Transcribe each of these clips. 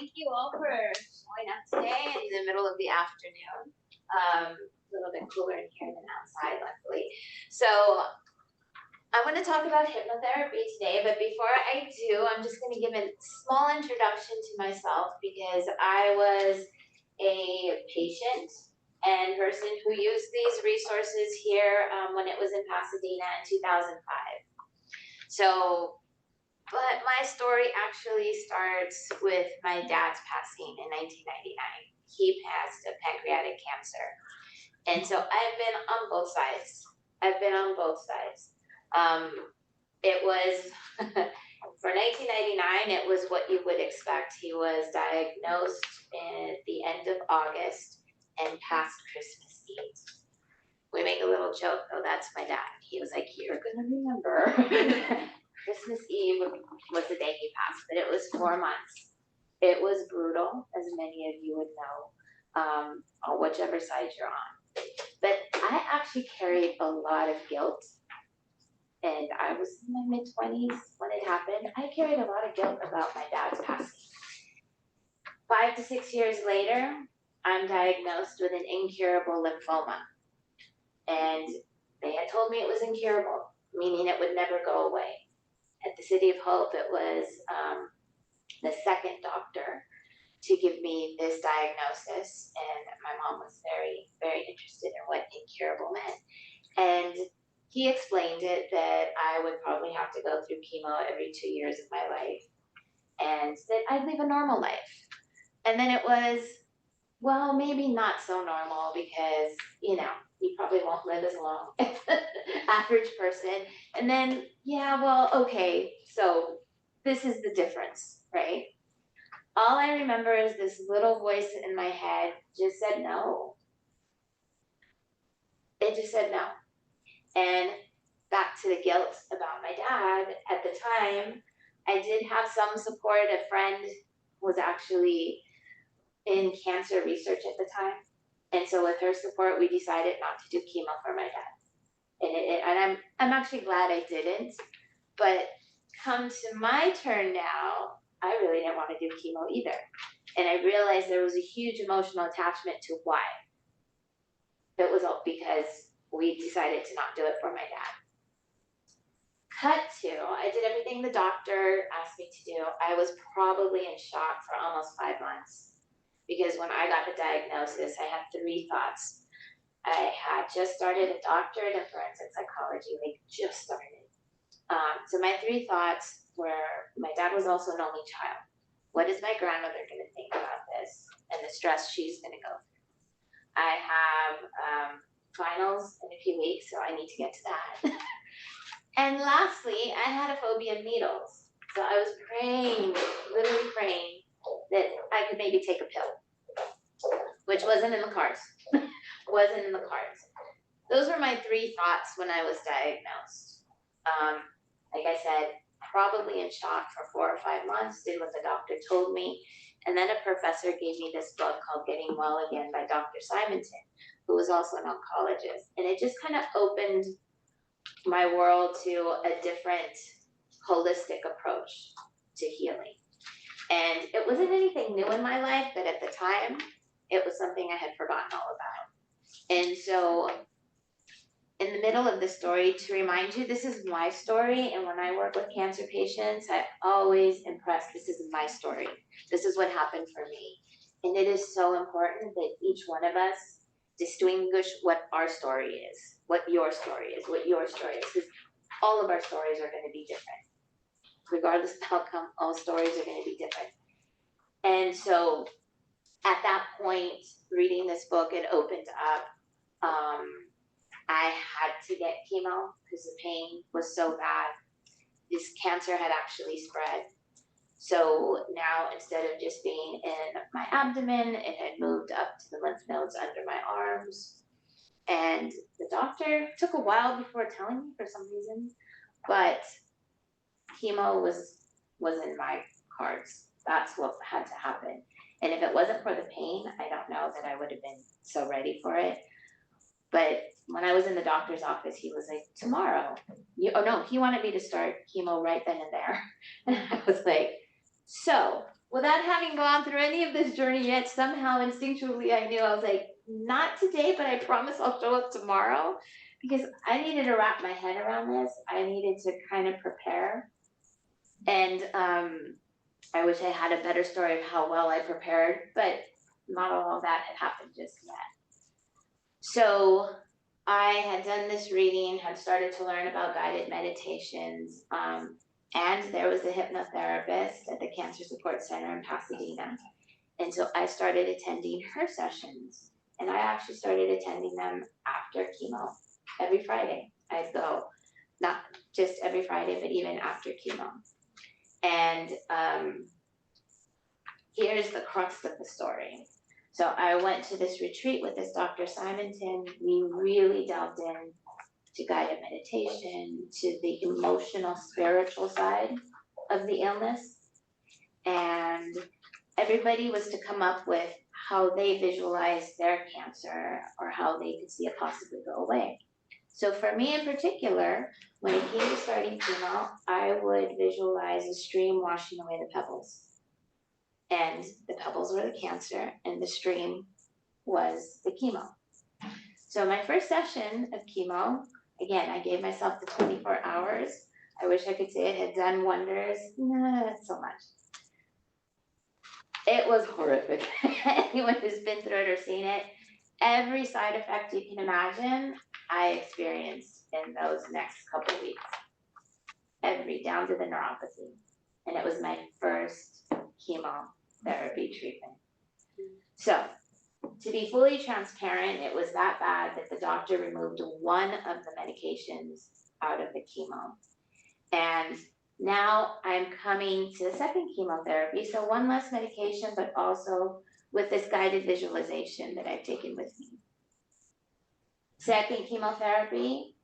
thank you all for showing up today in the middle of the afternoon. A little bit cooler in here than outside, luckily. So I want to talk about hypnotherapy today, but before I do, I'm just going to give a small introduction to myself because I was a patient and person who used these resources here when it was in Pasadena in 2005. So but my story actually starts with my dad's passing in 1999. He passed of pancreatic cancer. And so I've been on both sides. It was, for 1999, it was what you would expect. He was diagnosed at the end of August and passed Christmas Eve. We make a little joke, though, that's my dad. He was like, "You're gonna remember." Christmas Eve was the day he passed, but it was 4 months. It was brutal, as many of you would know, on whichever side you're on. But I actually carried a lot of guilt, and I was in my mid-20s when it happened. I carried a lot of guilt about my dad's passing. 5 to 6 years later, I'm diagnosed with an incurable lymphoma, and they had told me it was incurable, meaning it would never go away. At the City of Hope, it was the second doctor to give me this diagnosis, and my mom was very, very interested in what incurable meant. And he explained it that I would probably have to go through chemo every 2 years of my life, and that I'd live a normal life. And then it was, well, maybe not so normal because, you probably won't live as long as the average person. And then, yeah, well, okay, so this is the difference, right? All I remember is this little voice in my head just said no. It just said no. And back to the guilt about my dad, at the time, I did have some support. A friend was actually in cancer research at the time. And so with her support, we decided not to do chemo for my dad. And I'm actually glad I didn't. But come to my turn now, I really didn't want to do chemo either. And I realized there was a huge emotional attachment to why. It was all because we decided to not do it for my dad. Cut to, I did everything the doctor asked me to do. I was probably in shock for almost 5 months. Because when I got the diagnosis, I had 3 thoughts. I had just started a doctorate in forensic psychology, like just started. So my 3 thoughts were, my dad was also an only child. What is my grandmother going to think about this and the stress she's going to go through? I have finals in a few weeks, so I need to get to that. And lastly, I had a phobia of needles. So I was praying, literally praying, that I could maybe take a pill, which wasn't in the cards. Wasn't in the cards. Those were my 3 thoughts when I was diagnosed. Like I said, probably in shock for 4 or 5 months, did what the doctor told me. And then a professor gave me this book called Getting Well Again by Dr. Simonton, who was also an oncologist. And it just kind of opened my world to a different holistic approach to healing. And it wasn't anything new in my life, but at the time, it was something I had forgotten all about. And so in the middle of the story, to remind you, this is my story. And when I work with cancer patients, I always impress, this is my story. This is what happened for me. And it is so important that each one of us distinguish what our story is, what your story is, what your story is. Because all of our stories are going to be different. Regardless of outcome, all stories are going to be different. And so at that point, reading this book, it opened up. I had to get chemo because the pain was so bad. This cancer had actually spread. So now instead of just being in my abdomen, it had moved up to the lymph nodes under my arms. And the doctor took a while before telling me for some reason, but chemo was in my cards. That's what had to happen. And if it wasn't for the pain, I don't know that I would have been so ready for it. But when I was in the doctor's office, he was like, tomorrow. He wanted me to start chemo right then and there. And I was like, so without having gone through any of this journey yet, somehow instinctually I knew, I was like, not today, but I promise I'll show up tomorrow, because I needed to wrap my head around this. I needed to kind of prepare. And I wish I had a better story of how well I prepared, but not all of that had happened just yet. So I had done this reading, had started to learn about guided meditations, and there was a hypnotherapist at the Cancer Support Center in Pasadena. And so I started attending her sessions, and I actually started attending them after chemo. Every Friday I'd go, not just every Friday, but even after chemo. And here's the crux of the story. So I went to this retreat with this Dr. Simonton. We really delved in to guided meditation, to the emotional, spiritual side of the illness. And everybody was to come up with how they visualized their cancer or how they could see it possibly go away. So for me in particular, when it came to starting chemo, I would visualize a stream washing away the pebbles. And the pebbles were the cancer, and the stream was the chemo. So my first session of chemo, again, I gave myself the 24 hours. I wish I could say it had done wonders. Not so much. It was horrific. Anyone who's been through it or seen it, every side effect you can imagine, I experienced in those next couple of weeks. Down to the neuropathy. And it was my first chemotherapy treatment. So, to be fully transparent, it was that bad that the doctor removed one of the medications out of the chemo. And now I'm coming to the second chemotherapy, so one less medication, but also with this guided visualization that I've taken with me. Second chemotherapy,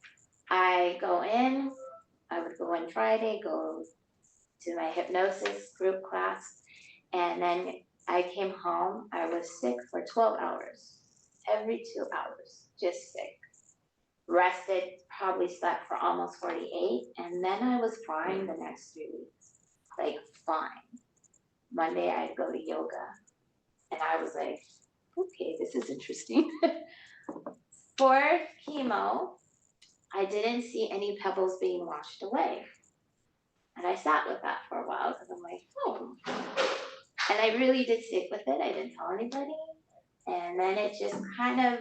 I would go in Friday, go to my hypnosis group class, and then I came home, I was sick for 12 hours, every 2 hours, just sick. Rested, probably slept for almost 48, and then I was fine the next 3 weeks, like fine. Monday I'd go to yoga, and I was like, okay, this is interesting. For chemo, I didn't see any pebbles being washed away. And I sat with that for a while, because I'm like, oh. And I really did stick with it, I didn't tell anybody. And then it just kind of,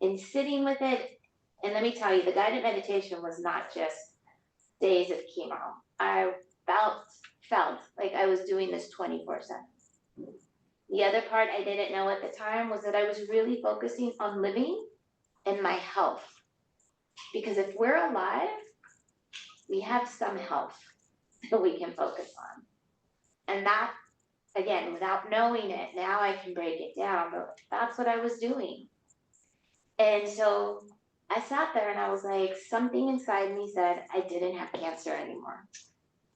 in sitting with it, and let me tell you, the guided meditation was not just days of chemo. I felt like I was doing this 24/7. The other part I didn't know at the time was that I was really focusing on living and my health. Because if we're alive, we have some health that we can focus on. And that, again, without knowing it, now I can break it down, but that's what I was doing. And so I sat there and I was like, something inside me said I didn't have cancer anymore.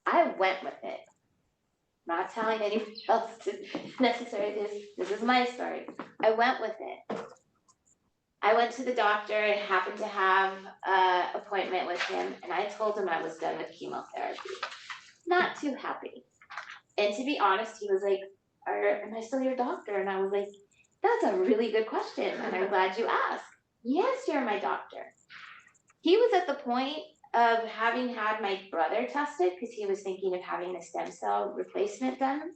I went with it. Not telling anybody else to necessarily this is my story. I went with it. I went to the doctor and happened to have an appointment with him, and I told him I was done with chemotherapy. Not too happy. And to be honest, he was like, am I still your doctor? And I was like, that's a really good question, and I'm glad you asked. Yes, you're my doctor. He was at the point of having had my brother tested because he was thinking of having a stem cell replacement done.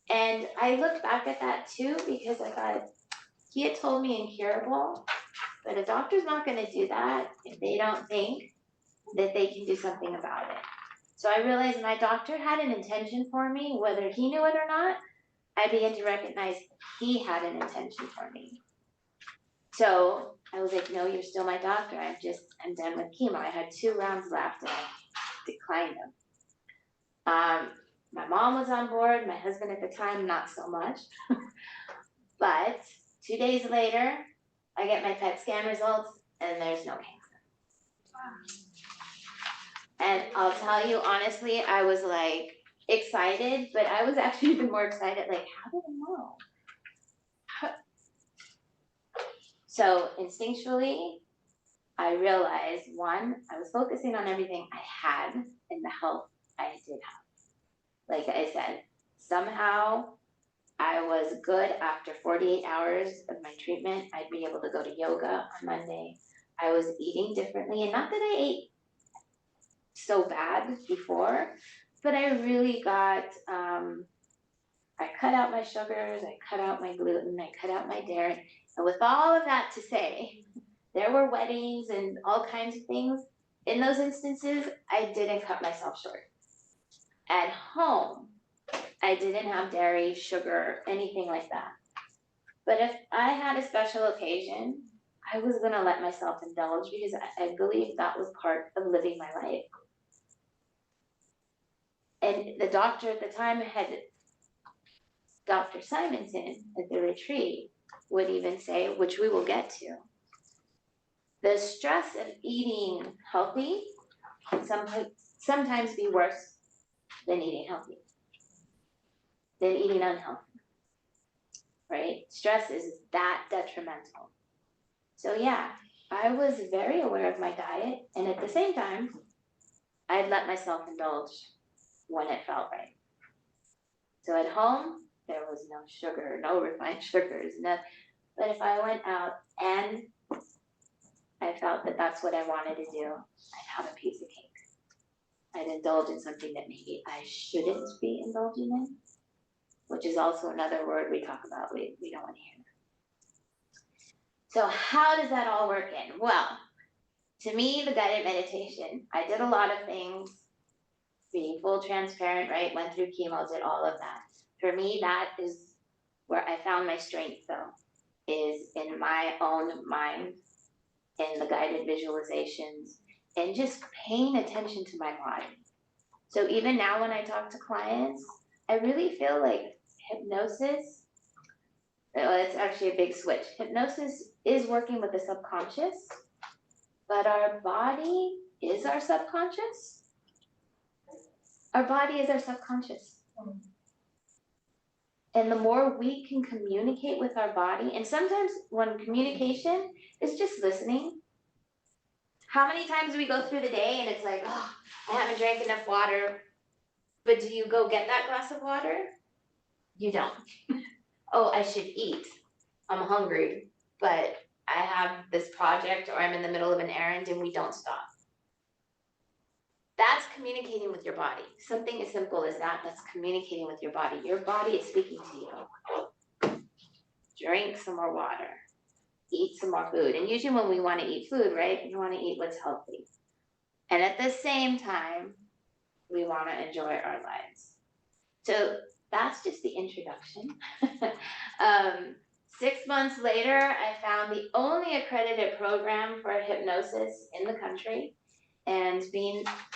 And I looked back at that too because I thought he had told me incurable, but a doctor's not going to do that if they don't think that they can do something about it. So I realized my doctor had an intention for me, whether he knew it or not. I began to recognize he had an intention for me. So I was like, no, you're still my doctor. I'm done with chemo. I had 2 rounds left and I declined them. My mom was on board, my husband at the time, not so much. But 2 days later, I get my PET scan results and there's no cancer. And I'll tell you honestly, I was like excited, but I was actually even more excited, like, how did I know? So instinctually, I realized, one, I was focusing on everything I had and the health I did have. Like I said, somehow I was good after 48 hours of my treatment. I'd be able to go to yoga on Monday. I was eating differently, and not that I ate so bad before, but I really got, I cut out my sugars, I cut out my gluten, I cut out my dairy. And with all of that to say, there were weddings and all kinds of things. In those instances, I didn't cut myself short. At home, I didn't have dairy, sugar, anything like that. But if I had a special occasion, I was gonna let myself indulge because I believe that was part of living my life. And the doctor at the time had, Dr. Simonton at the retreat would even say, which we will get to, the stress of eating healthy can sometimes be worse than eating healthy, than eating unhealthy, right? Stress is that detrimental. So yeah, I was very aware of my diet, and at the same time, I'd let myself indulge when it felt right. So at home, there was no sugar, no refined sugars, no. But if I went out and I felt that that's what I wanted to do, I'd have a piece of cake. I'd indulge in something that maybe I shouldn't be indulging in, which is also another word we talk about, we don't want to hear. So how does that all work in? Well, to me, the guided meditation, I did a lot of things, being full transparent, right? Went through chemo, did all of that. For me, that is where I found my strength though, is in my own mind, in the guided visualizations, and just paying attention to my body. So even now when I talk to clients, I really feel like hypnosis, well, it's actually a big switch. Hypnosis is working with the subconscious, but our body is our subconscious. Our body is our subconscious. And the more we can communicate with our body, and sometimes when communication is just listening. How many times do we go through the day and it's like, oh, I haven't drank enough water, but do you go get that glass of water? You don't. Oh, I should eat. I'm hungry, but I have this project or I'm in the middle of an errand and we don't stop. That's communicating with your body. Something as simple as that, that's communicating with your body. Your body is speaking to you. Drink some more water. Eat some more food. And usually when we want to eat food, right, we want to eat what's healthy. And at the same time, we want to enjoy our lives. So that's just the introduction. 6 months later, I found the only accredited program for hypnosis in the country. And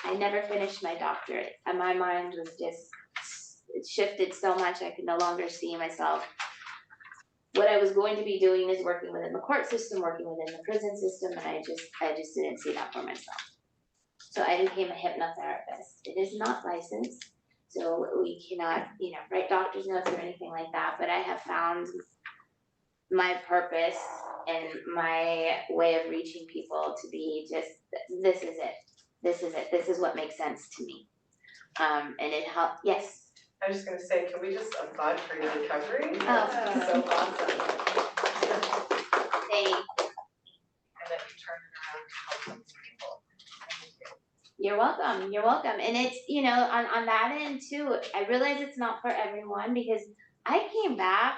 I never finished my doctorate. And my mind was just, it shifted so much I could no longer see myself. What I was going to be doing is working within the court system, working within the prison system, and I just didn't see that for myself. So I became a hypnotherapist. It is not licensed, so we cannot, write doctor's notes or anything like that, but I have found my purpose and my way of reaching people to be just, this is it. This is it. This is what makes sense to me. And it helped, yes. I was just gonna say, can we just applaud for your recovery? Oh. That's so awesome. Thank you. And that you turned it around to help these people. You're welcome. You're welcome. And it's, on that end too, I realize it's not for everyone because I came back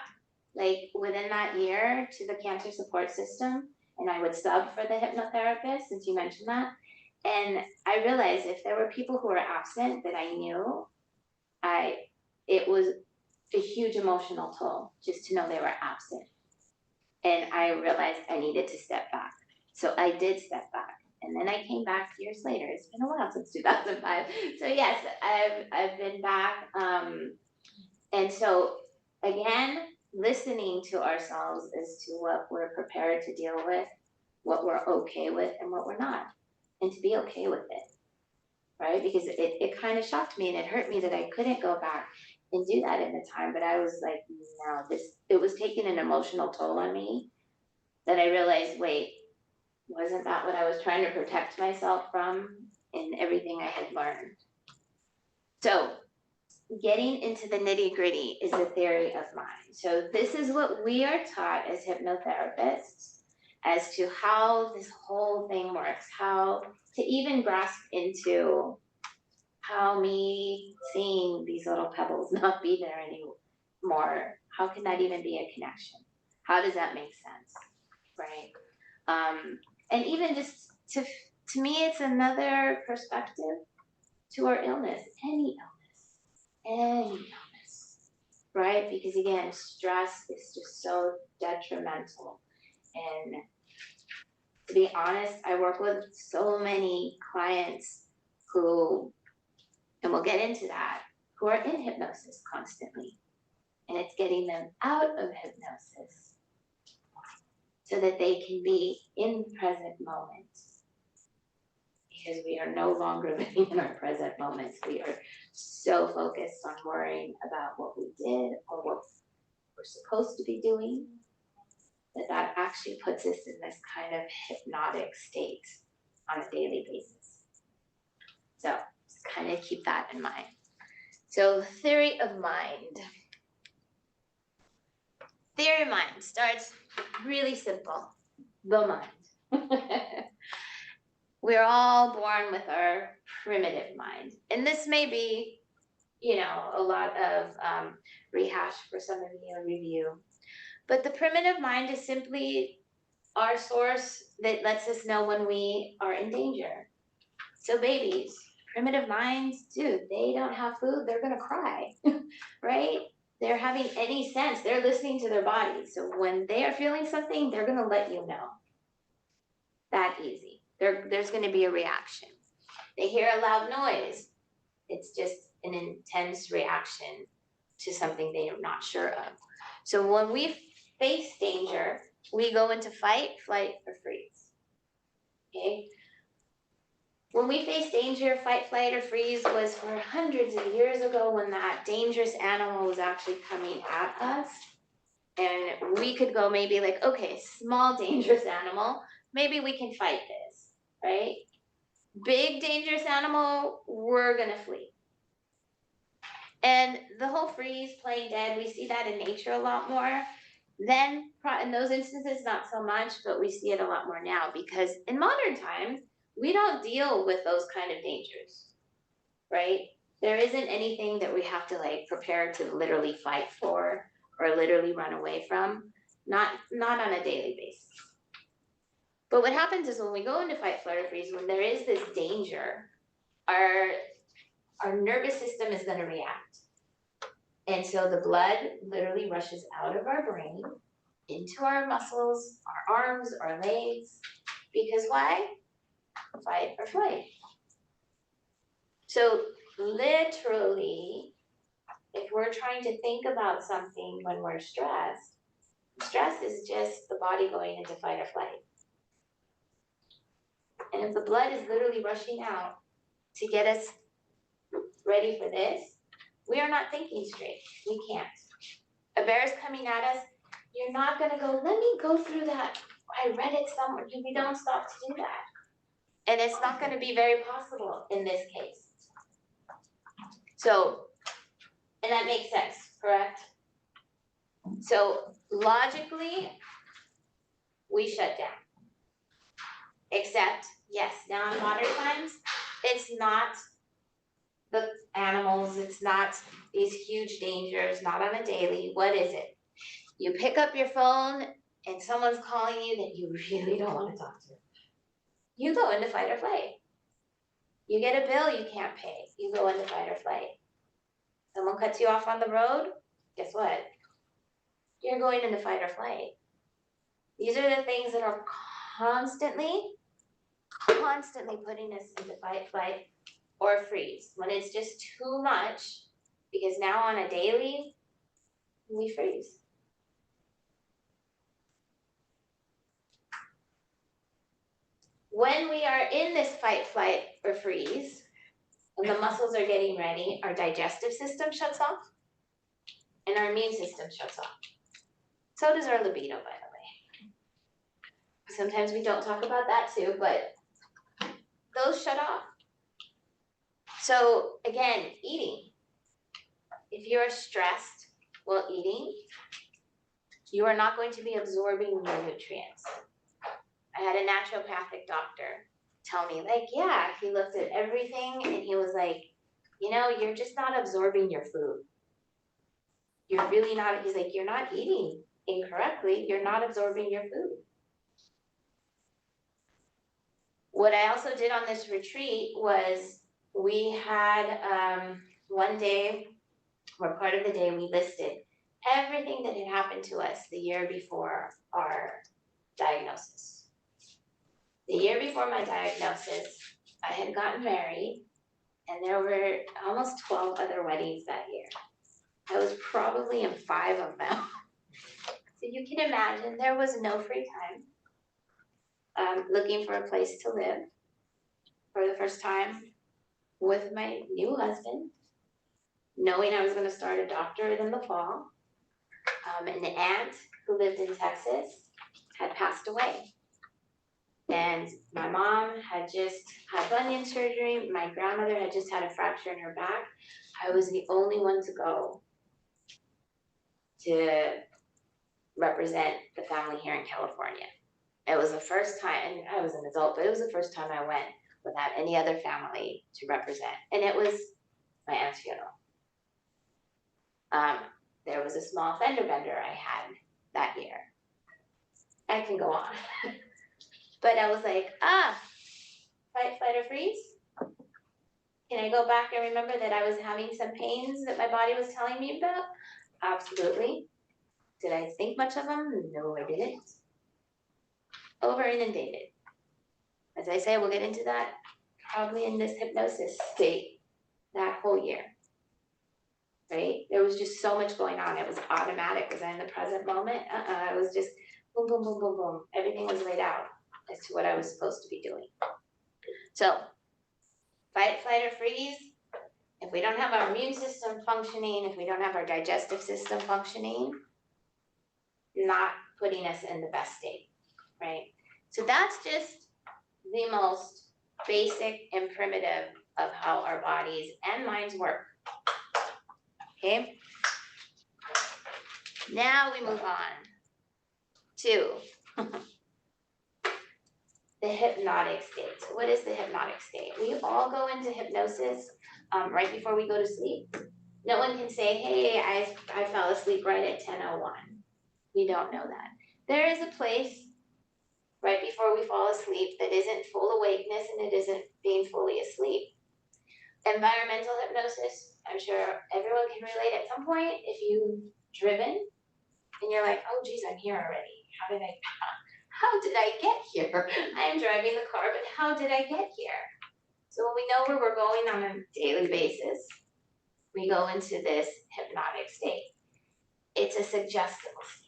like within that year to the cancer support system and I would sub for the hypnotherapist since you mentioned that. And I realized if there were people who were absent that I knew, it was a huge emotional toll just to know they were absent. And I realized I needed to step back. So I did step back. And then I came back years later. It's been a while since 2005. So yes, I've been back. And so again, listening to ourselves as to what we're prepared to deal with, what we're okay with and what we're not. And to be okay with it, right? Because it kind of shocked me and it hurt me that I couldn't go back and do that in the time. But I was like, no, it was taking an emotional toll on me that I realized, wait, wasn't that what I was trying to protect myself from in everything I had learned? So getting into the nitty-gritty is the theory of mind. So this is what we are taught as hypnotherapists as to how this whole thing works, how to even grasp into how me seeing these little pebbles not be there anymore, how can that even be a connection? How does that make sense, right? And even just to me, it's another perspective to our illness, any illness, right? Because again, stress is just so detrimental. And to be honest, I work with so many clients who, and we'll get into that, who are in hypnosis constantly. And it's getting them out of hypnosis so that they can be in the present moment. Because we are no longer living in our present moments. We are so focused on worrying about what we did or what we're supposed to be doing that actually puts us in this kind of hypnotic state on a daily basis. So just kind of keep that in mind. So theory of mind. Theory of mind starts really simple. The mind. We're all born with our primitive mind. And this may be, a lot of rehash for some of you, review. But the primitive mind is simply our source that lets us know when we are in danger. So babies, primitive minds, dude, they don't have food, they're gonna cry, right? They're having any sense, they're listening to their bodies. So when they are feeling something, they're gonna let you know. That easy. There's gonna be a reaction. They hear a loud noise, it's just an intense reaction to something they are not sure of. So when we face danger, we go into fight, flight, or freeze. Okay? When we face danger, fight, flight, or freeze was for hundreds of years ago when that dangerous animal was actually coming at us. And we could go maybe like, okay, small dangerous animal, maybe we can fight this, right? Big dangerous animal, we're gonna flee. And the whole freeze, playing dead, we see that in nature a lot more. Then in those instances, not so much, but we see it a lot more now because in modern times, we don't deal with those kind of dangers, right? There isn't anything that we have to like prepare to literally fight for or literally run away from, not on a daily basis. But what happens is when we go into fight, flight, or freeze, when there is this danger, our nervous system is going to react. And so the blood literally rushes out of our brain into our muscles, our arms, our legs. Because why? Fight or flight. So literally, if we're trying to think about something when we're stressed, stress is just the body going into fight or flight. And if the blood is literally rushing out to get us ready for this, we are not thinking straight. We can't. A bear is coming at us. You're not going to go, let me go through that. I read it somewhere. We don't stop to do that. And it's not going to be very possible in this case. So, and that makes sense, correct? So logically, we shut down. Except, yes, now in modern times, it's not the animals, it's not these huge dangers, not on a daily. What is it? You pick up your phone and someone's calling you that you really don't want to talk to. You go into fight or flight. You get a bill you can't pay. You go into fight or flight. Someone cuts you off on the road. Guess what? You're going into fight or flight. These are the things that are constantly putting us into fight, flight, or freeze. When it's just too much, because now on a daily, we freeze. When we are in this fight, flight, or freeze, when the muscles are getting ready, our digestive system shuts off and our immune system shuts off. So does our libido, by the way. Sometimes we don't talk about that too, but those shut off. So again, eating. if you're stressed while eating, you are not going to be absorbing your nutrients. I had a naturopathic doctor tell me, like, yeah, he looked at everything and he was like, you know, you're just not absorbing your food. You're really not, he's like, you're not eating incorrectly, you're not absorbing your food. What I also did on this retreat was we had one day, or part of the day, we listed everything that had happened to us the year before our diagnosis. The year before my diagnosis, I had gotten married, and there were almost 12 other weddings that year. I was probably in 5 of them. So you can imagine there was no free time. Looking for a place to live for the first time with my new husband, knowing I was going to start a doctorate in the fall. An aunt who lived in Texas had passed away. And my mom had just had bunion surgery. My grandmother had just had a fracture in her back. I was the only one to go to represent the family here in California. It was the first time, and I was an adult, but it was the first time I went without any other family to represent. And it was my aunt's funeral. There was a small fender bender I had that year. I can go on. But I was like, fight, flight, or freeze? Can I go back and remember that I was having some pains that my body was telling me about? Absolutely. Did I think much of them? No, I didn't. Over inundated. As I say, we'll get into that probably in this hypnosis state that whole year. Right? There was just so much going on. It was automatic. Was I in the present moment? I was just boom, boom, boom, boom, boom. Everything was laid out as to what I was supposed to be doing. So, fight, flight, or freeze. If we don't have our immune system functioning, if we don't have our digestive system functioning, not putting us in the best state, right? So that's just the most basic and primitive of how our bodies and minds work. Okay? Now we move on to the hypnotic state. So what is the hypnotic state? We all go into hypnosis right before we go to sleep. No one can say, hey, I fell asleep right at 10:01. We don't know that. There is a place right before we fall asleep that isn't full awakeness and it isn't being fully asleep. Environmental hypnosis, I'm sure everyone can relate at some point. If you've driven and you're like, oh geez, I'm here already. How did I get here? I'm driving the car, but how did I get here? So when we know where we're going on a daily basis, we go into this hypnotic state. It's a suggestible state.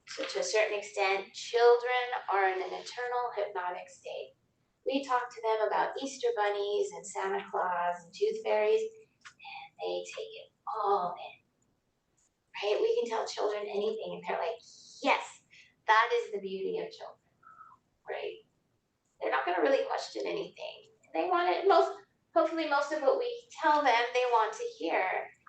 So to a certain extent, children are in an eternal hypnotic state. We talk to them about Easter bunnies and Santa Claus and tooth fairies, and they take it all in, right? We can tell children anything, and they're like, yes, that is the beauty of children, right? They're not going to really question anything. They want it hopefully most of what we tell them, they want to hear.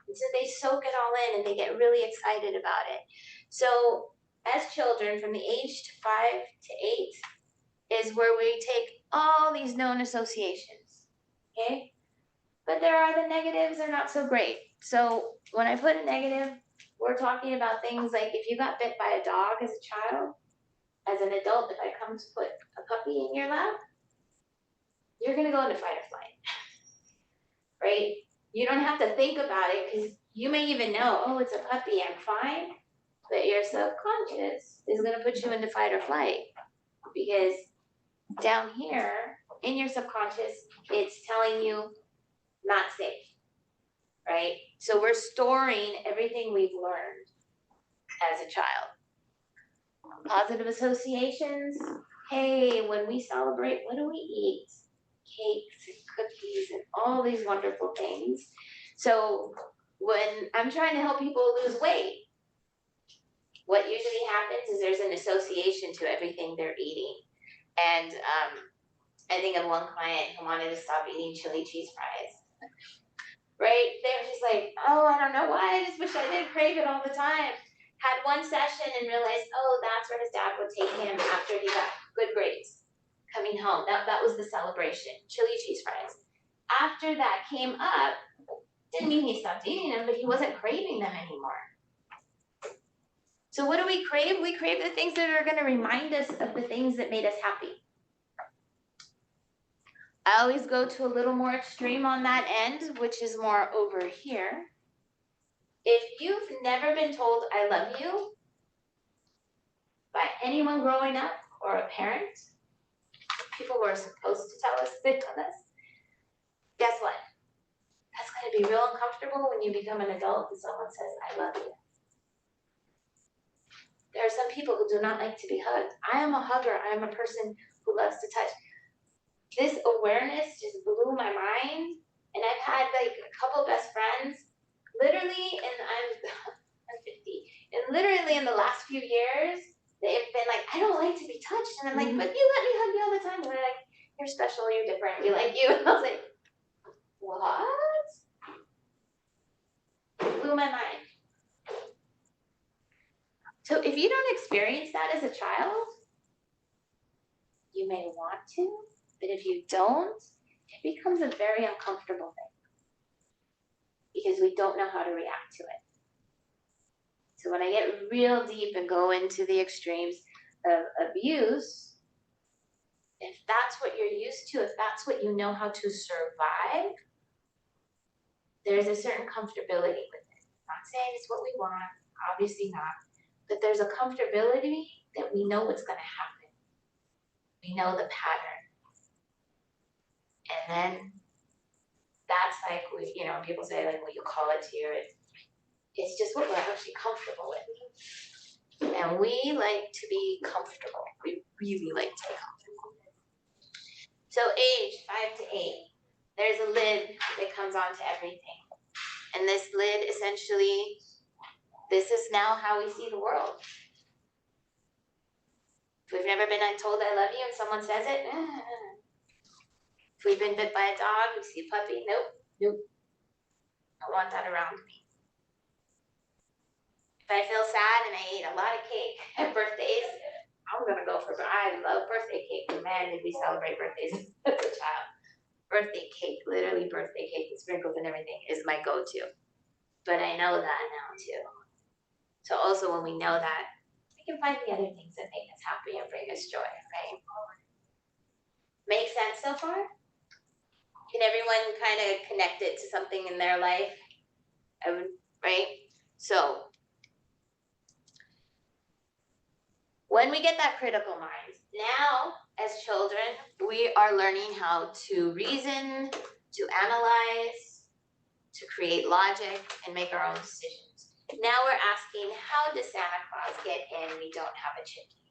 And so they soak it all in and they get really excited about it. So as children, from the age 5 to 8 is where we take all these known associations, okay? But there are the negatives, they're not so great. So when I put a negative, we're talking about things like if you got bit by a dog as a child, as an adult, if I come to put a puppy in your lap, you're gonna go into fight or flight, right? You don't have to think about it because you may even know, oh, it's a puppy, I'm fine. But your subconscious is gonna put you into fight or flight because down here in your subconscious, it's telling you not safe, right? So we're storing everything we've learned as a child. Positive associations. Hey, when we celebrate, what do we eat? Cakes and cookies and all these wonderful things. So when I'm trying to help people lose weight, what usually happens is there's an association to everything they're eating. And I think of one client who wanted to stop eating chili cheese fries. right? They were just like, oh, I don't know why, I just wish I didn't crave it all the time. Had one session and realized, oh, that's where his dad would take him after he got good grades. Coming home, that was the celebration, chili cheese fries. After that came up, didn't mean he stopped eating them, but he wasn't craving them anymore. So what do we crave? We crave the things that are going to remind us of the things that made us happy. I always go to a little more extreme on that end, which is more over here. If you've never been told I love you by anyone growing up or a parent, people who are supposed to tell us they love us, guess what? That's going to be real uncomfortable when you become an adult and someone says, I love you. There are some people who do not like to be hugged. I am a hugger. I am a person who loves to touch. This awareness just blew my mind. And I've had like a couple best friends, literally, and I'm 50, and literally in the last few years, they've been like, I don't like to be touched. And I'm like, but you let me hug you all the time. And they're like, you're special, you're different, we like you. And I was like, what? It blew my mind. So if you don't experience that as a child, you may want to, but if you don't, it becomes a very uncomfortable thing because we don't know how to react to it. So when I get real deep and go into the extremes of abuse, if that's what you're used to, if that's what you know how to survive, there's a certain comfortability with it. I'm not saying it's what we want, obviously not, but there's a comfortability that we know what's going to happen. We know the pattern. And then that's like, people say like, well, you call it to your, it's just what we're actually comfortable with. And we like to be comfortable. We really like to be comfortable. So age 5 to 8, there's a lid that comes onto everything. And this lid essentially, this is now how we see the world. If we've never been told I love you and someone says it, if we've been bit by a dog, we see a puppy, nope. I want that around me. If I feel sad and I ate a lot of cake at birthdays, I'm gonna go for, I love birthday cake. Man, did we celebrate birthdays as a child. Birthday cake, literally birthday cake with sprinkles and everything is my go-to. But I know that now too. So also when we know that, we can find the other things that make us happy and bring us joy, right? Make sense so far? Can everyone kind of connect it to something in their life? Right? So when we get that critical mind, now as children, we are learning how to reason, to analyze, to create logic, and make our own decisions. Now we're asking, how does Santa Claus get in? We don't have a chimney.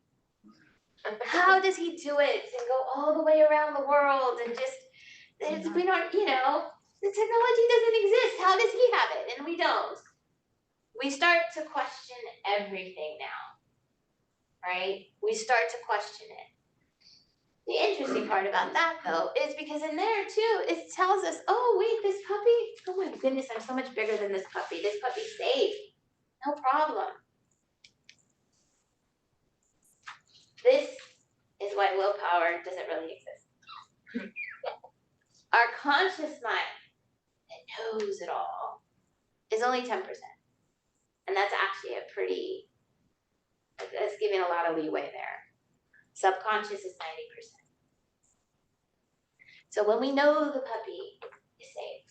How does he do it and go all the way around the world and just, we don't, the technology doesn't exist. How does he have it? And we don't. We start to question everything now, right? We start to question it. The interesting part about that, though, is because in there, too, it tells us, oh, wait, this puppy, oh my goodness, I'm so much bigger than this puppy. This puppy's safe. No problem. This is why willpower doesn't really exist. Our conscious mind that knows it all is only 10%. And that's actually that's giving a lot of leeway there. Subconscious is 90%. So when we know the puppy is safe,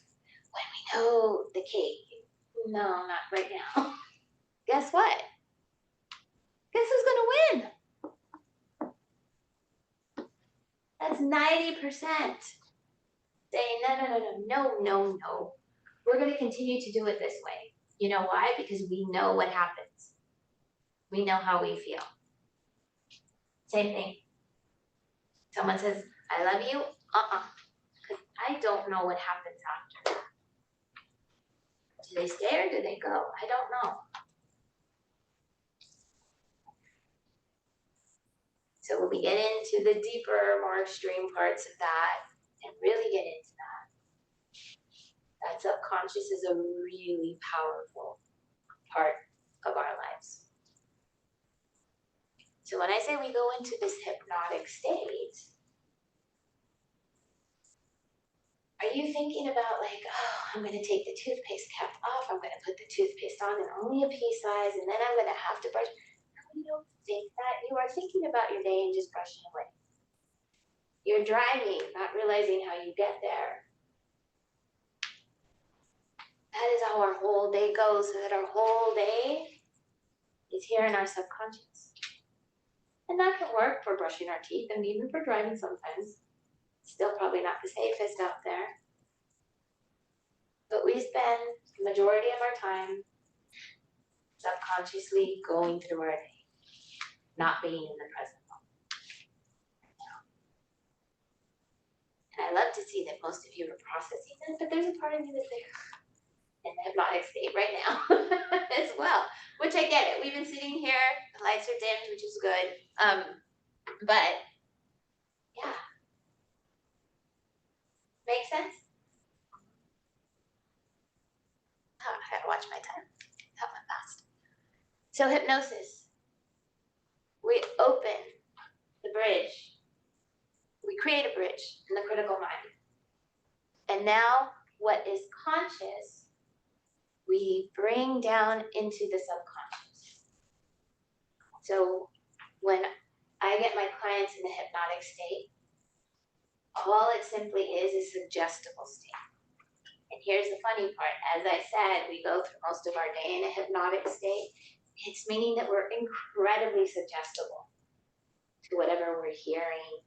when we know the cake, no, not right now. Guess what? Guess who's gonna win? That's 90%. Saying no. We're gonna continue to do it this way. You know why? Because we know what happens. We know how we feel. Same thing. Someone says, I love you, because I don't know what happens after that. Do they stay or do they go? I don't know. So when we get into the deeper, more extreme parts of that and really get into that, That subconscious is a really powerful part of our lives. So when I say we go into this hypnotic state, are you thinking about like, oh, I'm going to take the toothpaste cap off, I'm going to put the toothpaste on in only a pea size, and then I'm going to have to brush? No, you don't think that. You are thinking about your day and just brushing away. You're driving, not realizing how you get there. That is how our whole day goes, so that our whole day is here in our subconscious. And that can work for brushing our teeth and even for driving sometimes. Still probably not the safest out there. But we spend the majority of our time subconsciously going through our day, not being in the present moment. And I love to see that most of you are processing it, but there's a part of you that's like in the hypnotic state right now as well, which I get it. We've been sitting here, the lights are dimmed, which is good. But yeah, makes sense? Oh, I gotta watch my time. That went fast. So hypnosis, we open the bridge. We create a bridge in the critical mind. And now what is conscious, we bring down into the subconscious. So when I get my clients in a hypnotic state, all it simply is a suggestible state. And here's the funny part. As I said, we go through most of our day in a hypnotic state. It's meaning that we're incredibly suggestible to whatever we're hearing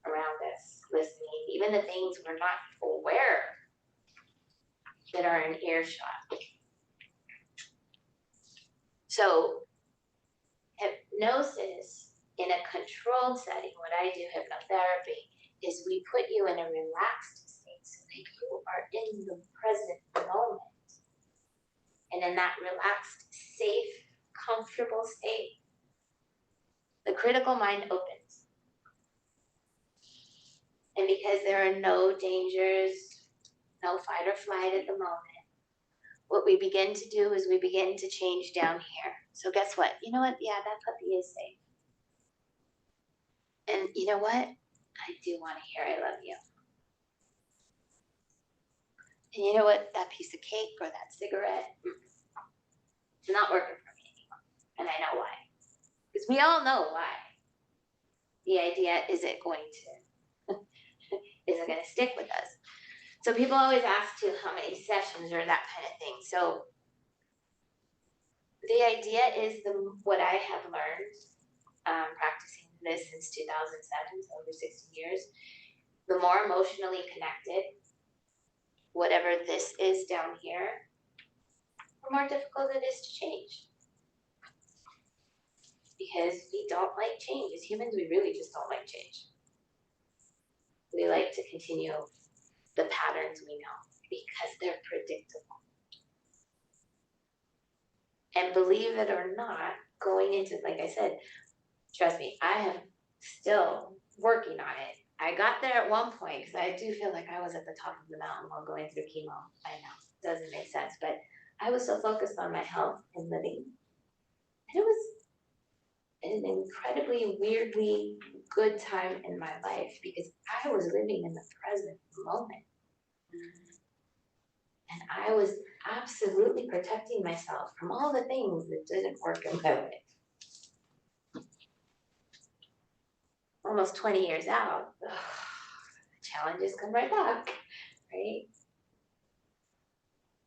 around us, listening, even the things we're not aware that are in earshot. So hypnosis in a controlled setting, what I do, hypnotherapy, is we put you in a relaxed state so that you are in the present moment. And in that relaxed, safe, comfortable state, the critical mind opens. And because there are no dangers, no fight or flight at the moment, what we begin to do is we begin to change down here. So guess what? You know what? Yeah, that puppy is safe. And you know what? I do want to hear I love you. And you know what? That piece of cake or that cigarette, it's not working for me anymore. And I know why. Because we all know why. The idea isn't going to stick with us. So people always ask too how many sessions or that kind of thing. So the idea is what I have learned practicing this since 2007, so over 60 years, the more emotionally connected, whatever this is down here, the more difficult it is to change. Because we don't like change. As humans, we really just don't like change. We like to continue the patterns we know because they're predictable. And believe it or not, going into, like I said, trust me, I am still working on it. I got there at one point because I do feel like I was at the top of the mountain while going through chemo. I know, it doesn't make sense, but I was so focused on my health and living. And it was an incredibly, weirdly good time in my life because I was living in the present moment. And I was absolutely protecting myself from all the things that didn't work in my life. Almost 20 years out, the challenges come right back, right?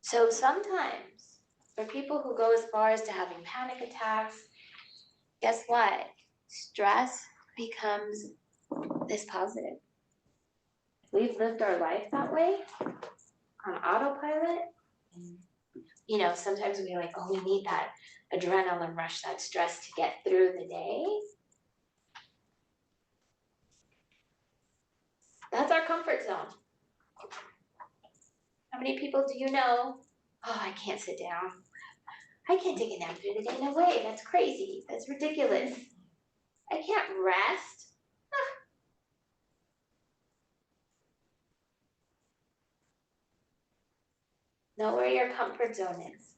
So sometimes, for people who go as far as to having panic attacks, guess what? Stress becomes this positive. We've lived our life that way, on autopilot. You know, sometimes we're like, oh, we need that adrenaline rush, that stress to get through the day. That's our comfort zone. How many people do you know? Oh, I can't sit down. I can't take a nap through the day. No way. That's crazy. That's ridiculous. I can't rest. Know where your comfort zone is.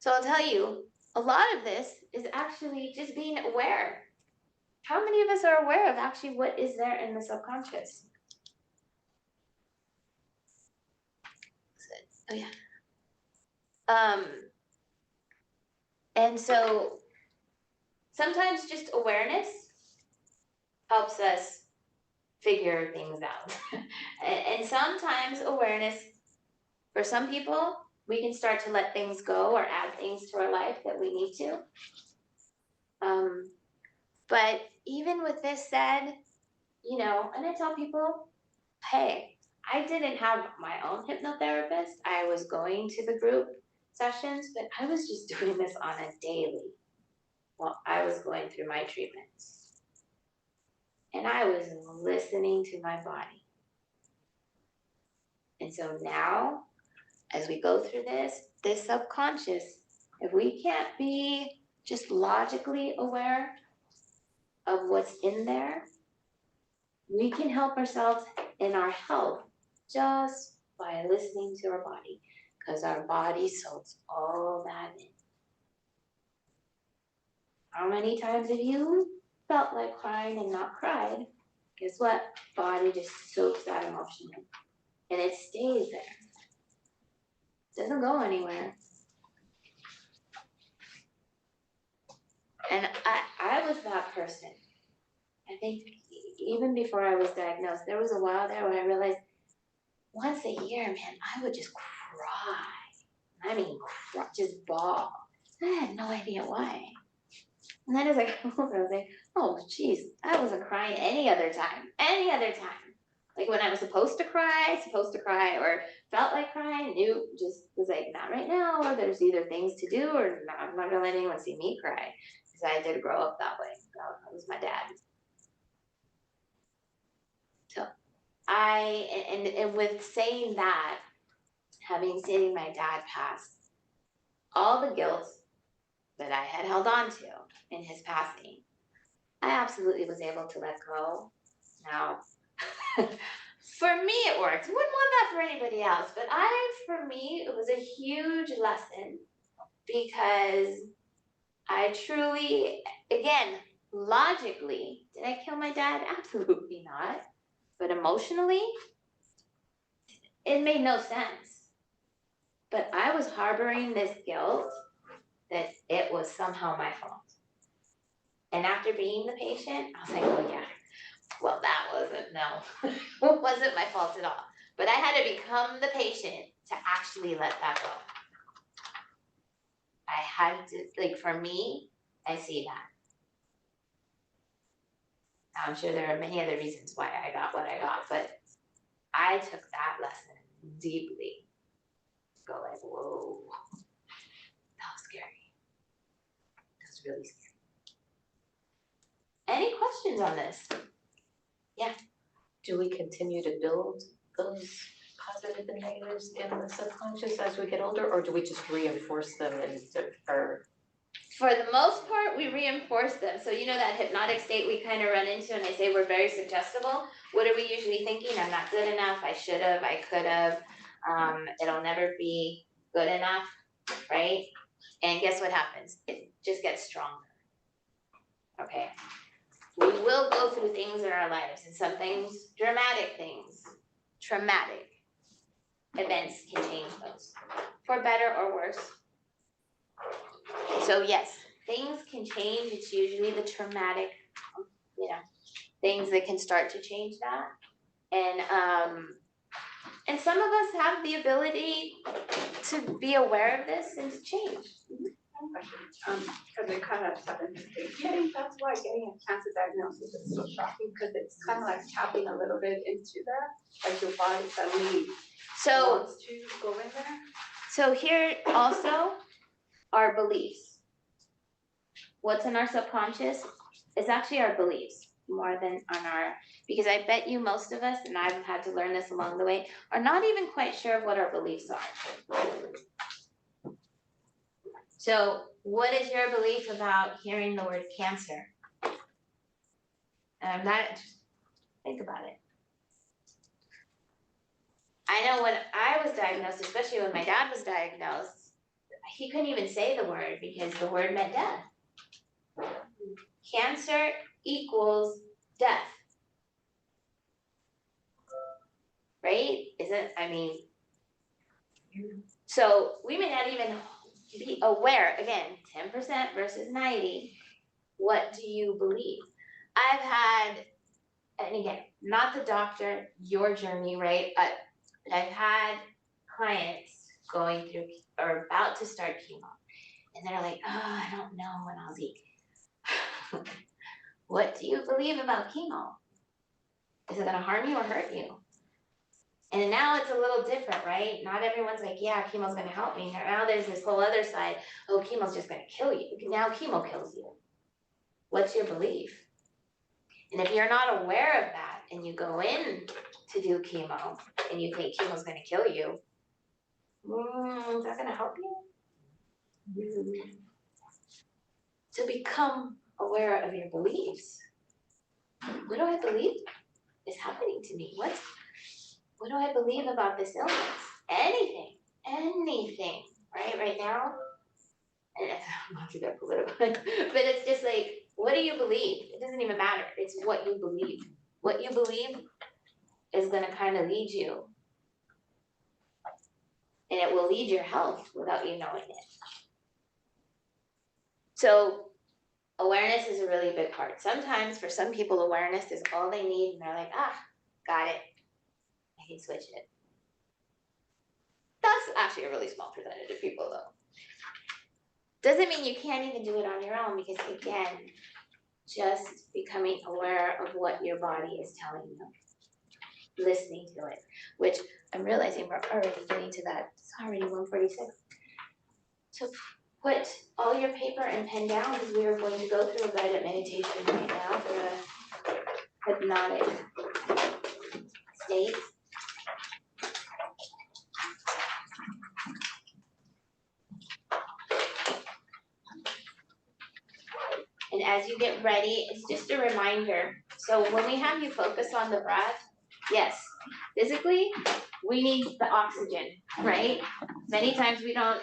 So I'll tell you, a lot of this is actually just being aware. How many of us are aware of actually what is there in the subconscious? Oh yeah. And so sometimes just awareness helps us figure things out. and sometimes awareness, for some people, we can start to let things go or add things to our life that we need to. But even with this said, you know, and I tell people, hey, I didn't have my own hypnotherapist. I was going to the group sessions, but I was just doing this on a daily while I was going through my treatments. And I was listening to my body. And so now, as we go through this subconscious, if we can't be just logically aware of what's in there, we can help ourselves in our health just by listening to our body, because our body soaks all that in. How many times have you felt like crying and not cried? Guess what? Body just soaks that emotion in, and it stays there. It doesn't go anywhere. And I was that person. I think even before I was diagnosed, there was a while there when I realized once a year, man, I would just cry. I mean, cry, just bawl. I had no idea why. And then as I got older, I was like, oh, geez, I wasn't crying any other time. Any other time. Like when I was supposed to cry, or felt like crying, knew, just was like, not right now, or there's either things to do, or not, I'm not gonna let anyone see me cry. Because I did grow up that way. That was my dad. So and with saying that, having seen my dad pass, all the guilt that I had held on to in his passing, I absolutely was able to let go. Now, for me, it worked. Wouldn't want that for anybody else, but for me, it was a huge lesson because I truly, again, logically, did I kill my dad? Absolutely not. But emotionally, it made no sense. But I was harboring this guilt that it was somehow my fault. And after being the patient, I was like, oh yeah, well, that it wasn't my fault at all. But I had to become the patient to actually let that go. I had to, like, for me, I see that. I'm sure there are many other reasons why I got what I got, but I took that lesson deeply. Go like, whoa, that was scary. That was really scary. Any questions on this? Yeah. Do we continue to build those positive and negatives in the subconscious as we get older, or do we just reinforce them For the most part, we reinforce them. So you know that hypnotic state we kind of run into, and they say we're very suggestible. What are we usually thinking? I'm not good enough. I should have. I could have. It'll never be good enough, right? And guess what happens? It just gets stronger. Okay. We will go through things in our lives, and some things, dramatic things, traumatic events can change those, for better or worse. So yes, things can change. It's usually the traumatic, things that can start to change that. And some of us have the ability to be aware of this and to change. Because it kind of happened. Do you think that's why getting a cancer diagnosis is so shocking? Because it's kind of like tapping a little bit into that, like your body suddenly wants to go in there. So here also are beliefs. What's in our subconscious is actually our beliefs more than on our, because I bet you most of us, and I've had to learn this along the way, are not even quite sure of what our beliefs are. So what is your belief about hearing the word cancer? And I'm not, think about it. I know when I was diagnosed, especially when my dad was diagnosed, he couldn't even say the word because the word meant death. Cancer equals death. Right? So we may not even be aware, again, 10% versus 90, what do you believe? I've had, and again, not the doctor, your journey, right? I've had clients going through or about to start chemo, and they're like, oh, I don't know when I'll be. What do you believe about chemo? Is it gonna harm you or hurt you? And now it's a little different, right? Not everyone's like, yeah, chemo's gonna help me. Now there's this whole other side, oh, chemo's just gonna kill you. Now chemo kills you. What's your belief? And if you're not aware of that and you go in to do chemo and you think chemo's gonna kill you, is that gonna help you? To become aware of your beliefs. What do I believe is happening to me? What do I believe about this illness? Anything, right? Right now, and I'm not to get political, but it's just like, what do you believe? It doesn't even matter. It's what you believe. What you believe is gonna kind of lead you. And it will lead your health without you knowing it. So awareness is a really big part. Sometimes for some people, awareness is all they need and they're like, got it. I can switch it. That's actually a really small percentage of people though. Doesn't mean you can't even do it on your own because again, just becoming aware of what your body is telling you, listening to it, which I'm realizing we're already getting to that. It's already 1:46. So put all your paper and pen down because we are going to go through a guided meditation right now for a hypnotic state. And as you get ready, it's just a reminder. So when we have you focus on the breath, yes, physically, we need the oxygen, right? Many times we don't,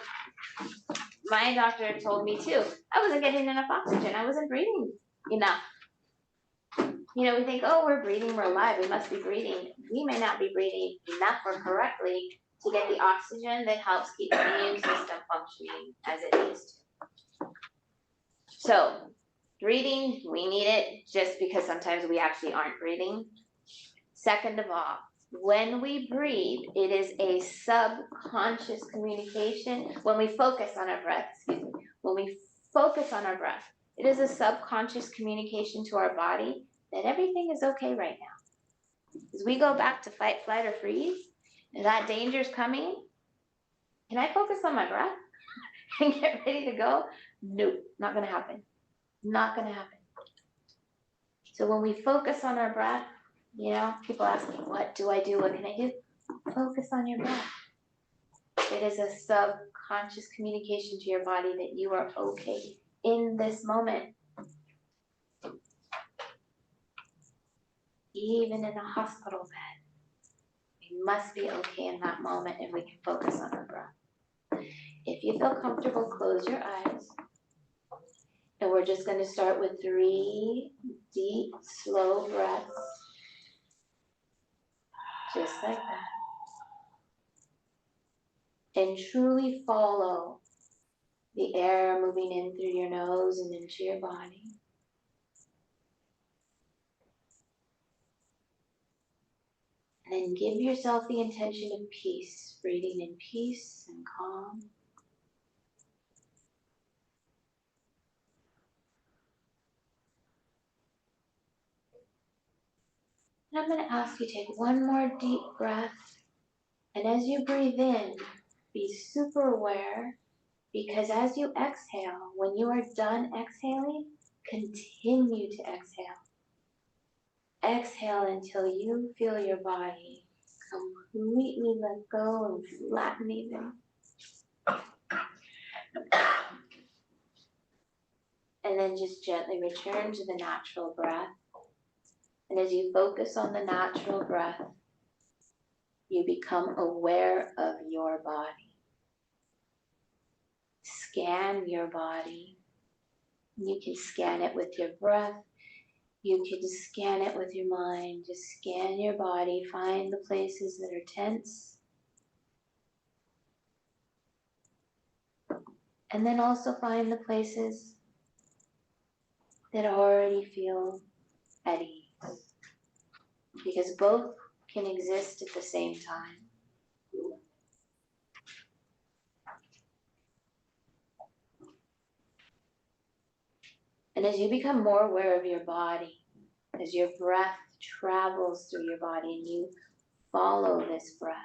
my doctor told me too, I wasn't getting enough oxygen. I wasn't breathing enough. You know, we think, oh, we're breathing, we're alive, we must be breathing. We may not be breathing enough or correctly to get the oxygen that helps keep the immune system functioning as it needs to. So, breathing, we need it just because sometimes we actually aren't breathing. Second of all, when we breathe, it is a subconscious communication. When we focus on our breath, when we focus on our breath, it is a subconscious communication to our body that everything is okay right now. As we go back to fight, flight, or freeze, and that danger's coming, can I focus on my breath and get ready to go? Nope, not gonna happen. Not gonna happen. So when we focus on our breath, you know, people ask me, what do I do? What can I do? Focus on your breath. It is a subconscious communication to your body that you are okay in this moment. Even in a hospital bed, we must be okay in that moment and we can focus on our breath. If you feel comfortable, close your eyes. And we're just going to start with 3 deep, slow breaths. Just like that. And truly follow the air moving in through your nose and into your body. And then give yourself the intention of peace, breathing in peace and calm. And I'm going to ask you to take one more deep breath. And as you breathe in, be super aware, because as you exhale, when you are done exhaling, continue to exhale. Exhale until you feel your body completely let go and flatten even. And then just gently return to the natural breath. And as you focus on the natural breath, you become aware of your body. Scan your body. You can scan it with your breath. You can scan it with your mind. Just scan your body. Find the places that are tense. And then also find the places that already feel at ease. Because both can exist at the same time. And as you become more aware of your body, as your breath travels through your body and you follow this breath,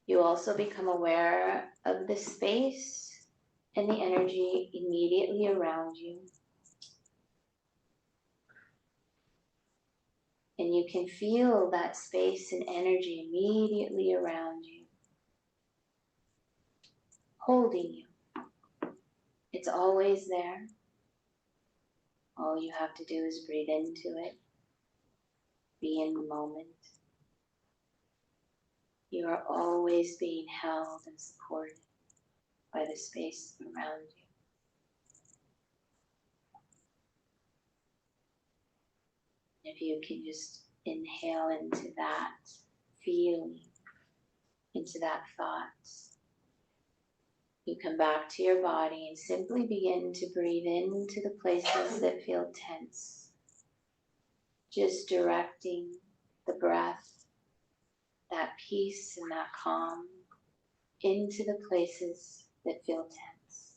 you also become aware of the space and the energy immediately around you. And you can feel that space and energy immediately around you, holding you. It's always there. All you have to do is breathe into it, be in the moment. You are always being held and supported by the space around you. If you can just inhale into that feeling, into that thought, you come back to your body and simply begin to breathe into the places that feel tense. Just directing the breath, that peace and that calm, into the places that feel tense.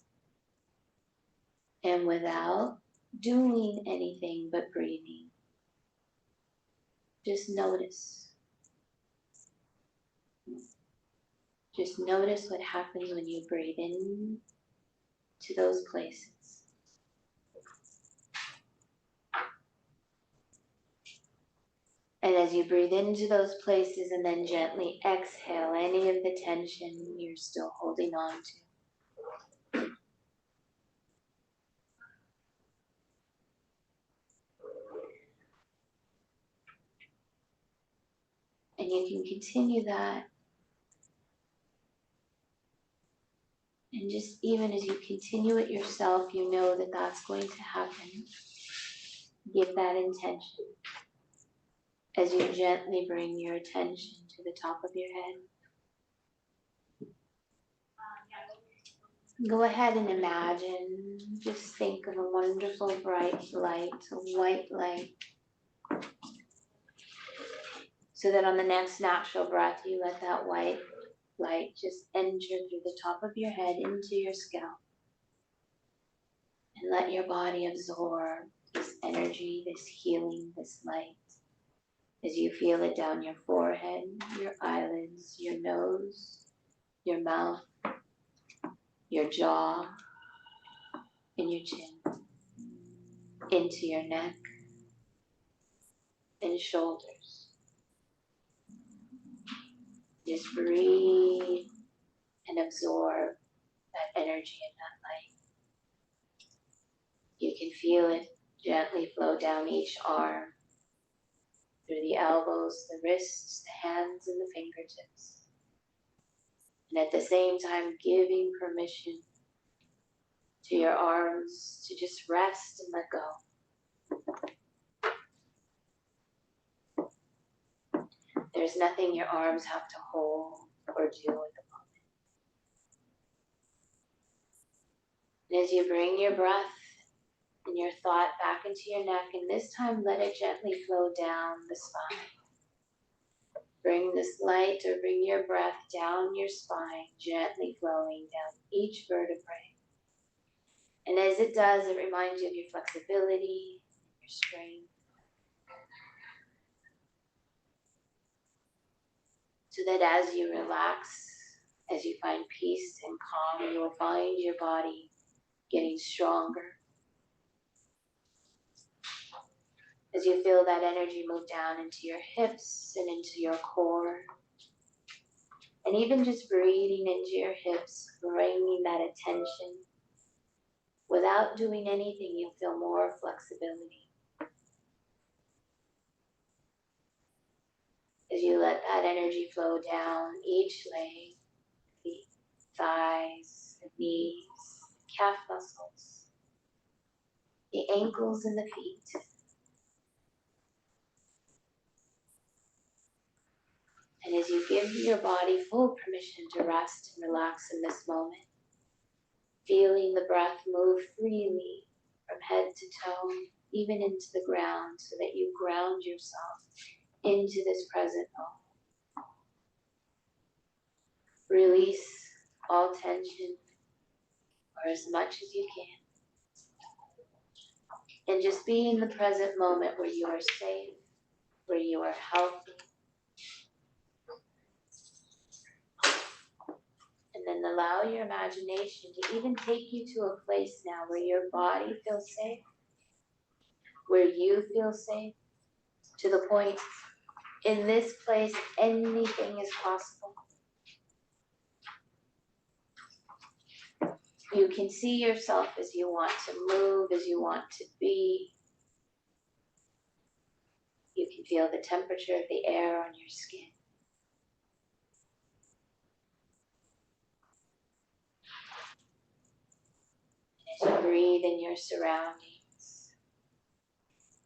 And without doing anything but breathing, just notice. Just notice what happens when you breathe in to those places. And as you breathe into those places and then gently exhale any of the tension you're still holding on to. And you can continue that. And just even as you continue it yourself, you know that that's going to happen. Give that intention as you gently bring your attention to the top of your head. Go ahead and imagine, just think of a wonderful bright light, a white light. So that on the next natural breath, you let that white light just enter through the top of your head into your scalp. And let your body absorb this energy, this healing, this light. As you feel it down your forehead, your eyelids, your nose, your mouth, your jaw, and your chin, into your neck and shoulders. Just breathe and absorb that energy and that light. You can feel it gently flow down each arm, through the elbows, the wrists, the hands, and the fingertips. And at the same time, giving permission to your arms to just rest and let go. There's nothing your arms have to hold or do at the moment. And as you bring your breath and your thought back into your neck, and this time let it gently flow down the spine. Bring this light or bring your breath down your spine, gently flowing down each vertebrae. And as it does, it reminds you of your flexibility, your strength. So that as you relax, as you find peace and calm, you will find your body getting stronger. As you feel that energy move down into your hips and into your core. And even just breathing into your hips, bringing that attention. Without doing anything, you'll feel more flexibility. As you let that energy flow down each leg, the thighs, the knees, calf muscles, the ankles and the feet. And as you give your body full permission to rest and relax in this moment, feeling the breath move freely from head to toe, even into the ground, so that you ground yourself into this present moment. Release all tension, or as much as you can. And just be in the present moment where you are safe, where you are healthy. And then allow your imagination to even take you to a place now where your body feels safe, where you feel safe, to the point in this place anything is possible. You can see yourself as you want to move, as you want to be. You can feel the temperature of the air on your skin. As you breathe in your surroundings,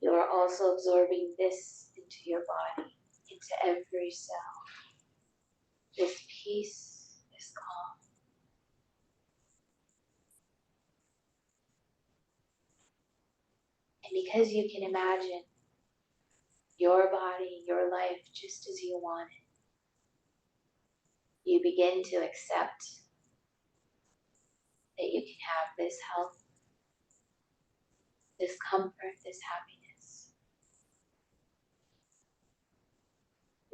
you are also absorbing this into your body, into every cell. This peace, this calm. And because you can imagine your body, your life just as you want it, you begin to accept that you can have this health, this comfort, this happiness.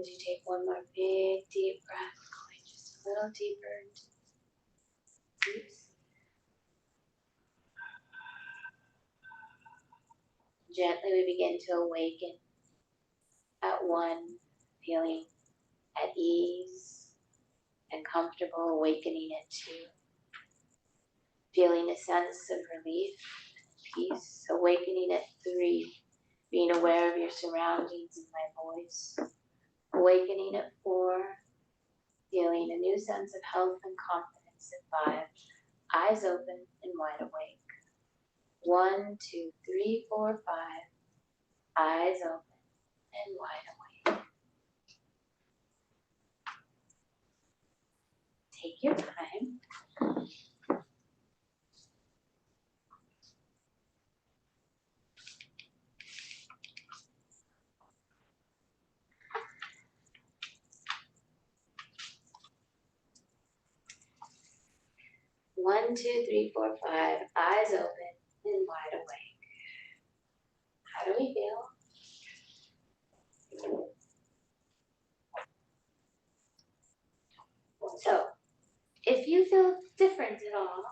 As you take one more big deep breath, going just a little deeper into deep sleep. Gently we begin to awaken at one, feeling at ease and comfortable, awakening at two, feeling a sense of relief and peace, awakening at three, being aware of your surroundings and my voice, awakening at four, feeling a new sense of health and confidence at five, eyes open and wide awake. 1, 2, 3, 4, 5, eyes open and wide awake. Take your time. One, two, three, four, five, eyes open and wide awake. How do we feel? So, if you feel different at all,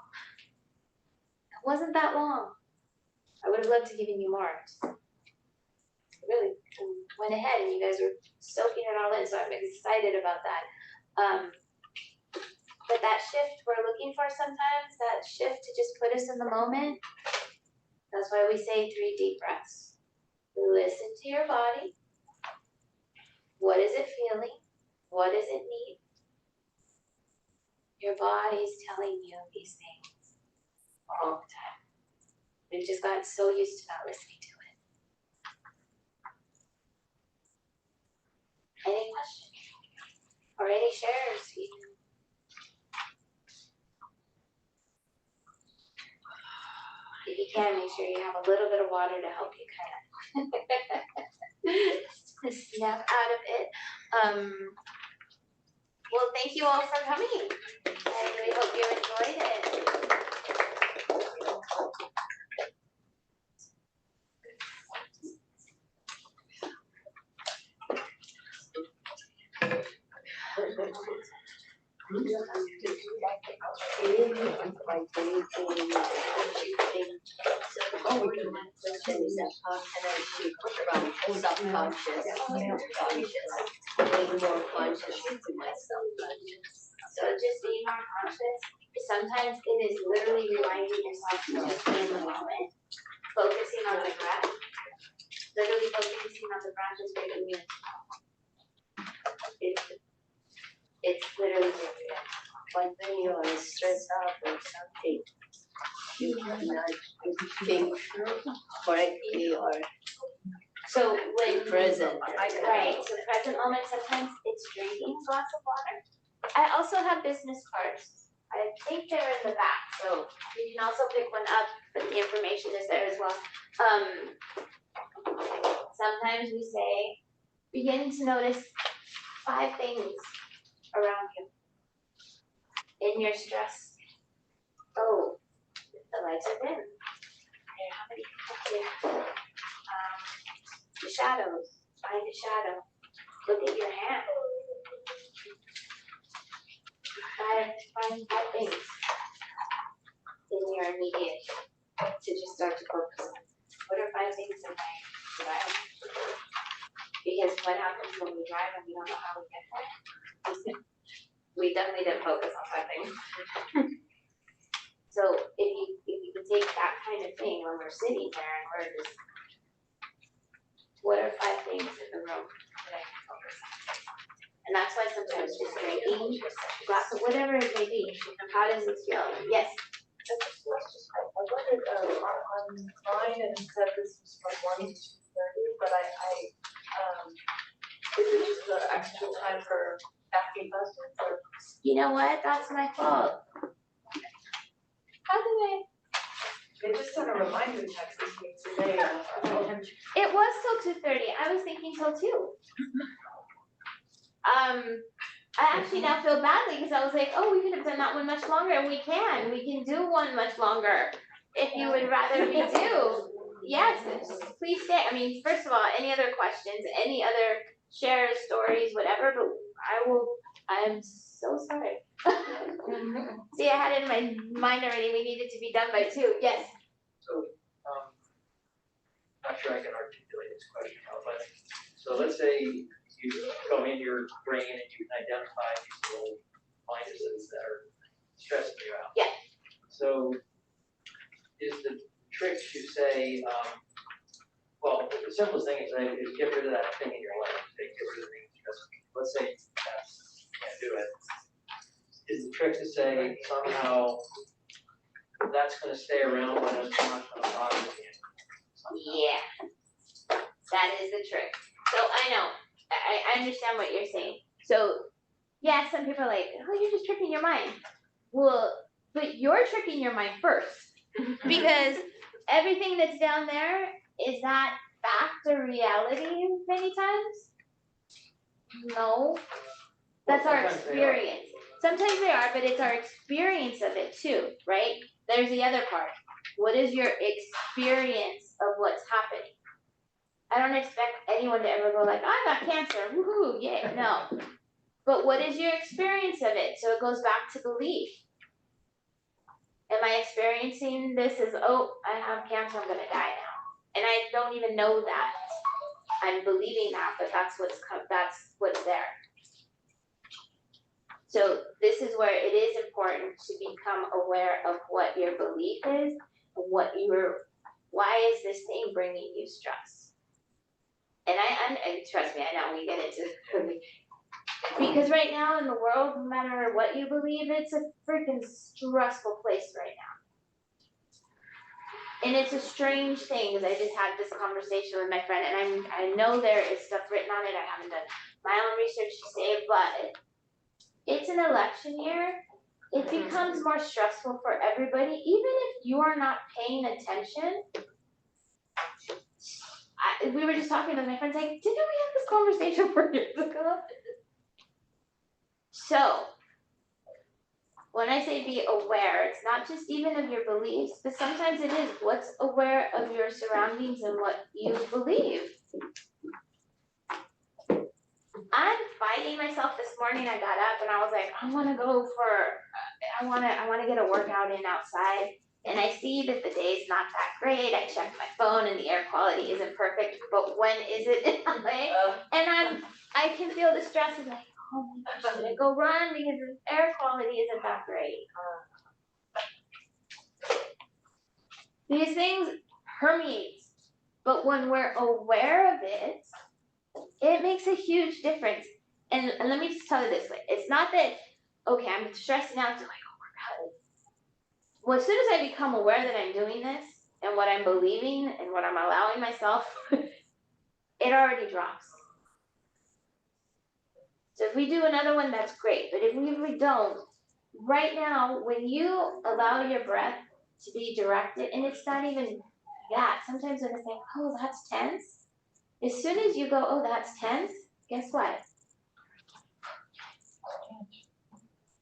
it wasn't that long. I would have loved to give you more. Really went ahead and you guys were soaking it all in, so I'm excited about that. But that shift we're looking for sometimes, that shift to just put us in the moment, that's why we say 3 deep breaths. Listen to your body. What is it feeling? What does it need? Your body's telling you these things all the time. We've just gotten so used to not listening to it. Any questions? Or any shares even? If you can, make sure you have a little bit of water to help you kind of snap out of it. Well, thank you all for coming. I really hope you enjoyed it. Subconscious into conscious, being more conscious into my subconscious. So just being more conscious, sometimes it is literally reminding yourself to just be in the moment, focusing on the breath, literally focusing on the breath is bringing you. It's literally different. Like when you are stressed out or something, you cannot think correctly or So when present. right, so present moment, sometimes it's drinking a glass of water. I also have business cards. I think they're in the back, so you can also pick one up, but the information is there as well. Sometimes we say, begin to notice 5 things around you in your stress. Oh, the lights are dim. There, how many people here? The shadows. Find a shadow. Look at your hand. Find 5 things in your immediate to just start to focus on. What are 5 things in my environment? Because what happens when we drive and we don't know how we get there? We definitely didn't focus on 5 things. So if you can take that kind of thing when we're sitting there and we're just, what are 5 things in the room that I can focus on? And that's why sometimes just drinking, glass of whatever it may be, how does it feel? Yes. I wondered, online and it said this was from 1 to 2:30, but is it just the extra time for asking questions or? You know what? That's my fault. How did I? They just sent a reminder text this week today. It was till 2:30. I was thinking till 2. I actually now feel badly because I was like, oh, we could have done that one much longer, and we can do one much longer. If you would rather we do, yes, please stay. I mean, first of all, any other questions, any other shares, stories, whatever, but I'm so sorry. See, I had it in my mind already, we needed to be done by 2, yes. So, not sure I can articulate this question well, but, so let's say you go in your brain and you can identify these little minuses that are stressing you out. Yeah. So, is the trick to say, well, the simplest thing is get rid of that thing in your life, get rid of the thing that's stressing you. Let's say you can't do it. Is the trick to say somehow that's gonna stay around, but it's not gonna bother you? Yeah, that is the trick. So I know, I understand what you're saying. So, yeah, some people are like, oh, you're just tricking your mind. Well, but you're tricking your mind first. Because everything that's down there, is that fact or reality many times? No. That's our experience. Sometimes they are, but it's our experience of it too, right? There's the other part. What is your experience of what's happening? I don't expect anyone to ever go like, I got cancer, woohoo, yeah, no. But what is your experience of it? So it goes back to belief. Am I experiencing this as, oh, I have cancer, I'm gonna die now. And I don't even know that. I'm believing that, but that's what's there. So this is where it is important to become aware of what your belief is, why is this thing bringing you stress? And trust me, I know we get into because right now in the world, no matter what you believe, it's a freaking stressful place right now. And it's a strange thing because I just had this conversation with my friend, and I know there is stuff written on it. I haven't done my own research to say, but it's an election year. It becomes more stressful for everybody, even if you are not paying attention. We were just talking with my friends, like, didn't we have this conversation 4 years ago? So, when I say be aware, it's not just even of your beliefs, but sometimes it is what's aware of your surroundings and what you believe. I'm fighting myself this morning. I got up and I was like, I want to get a workout in outside. And I see that the day's not that great. I checked my phone and the air quality isn't perfect, but when is it in LA? And I can feel the stress of like, oh my gosh, should I go run because the air quality isn't that great? These things permeate, but when we're aware of it, it makes a huge difference. and let me just tell you this way, it's not that, okay, I'm stressing out to like, oh my God. Well, as soon as I become aware that I'm doing this and what I'm believing and what I'm allowing myself, it already drops. So if we do another one, that's great, but if we don't, right now, when you allow your breath to be directed, and it's not even that, sometimes when I think, oh, that's tense, as soon as you go, oh, that's tense, guess what?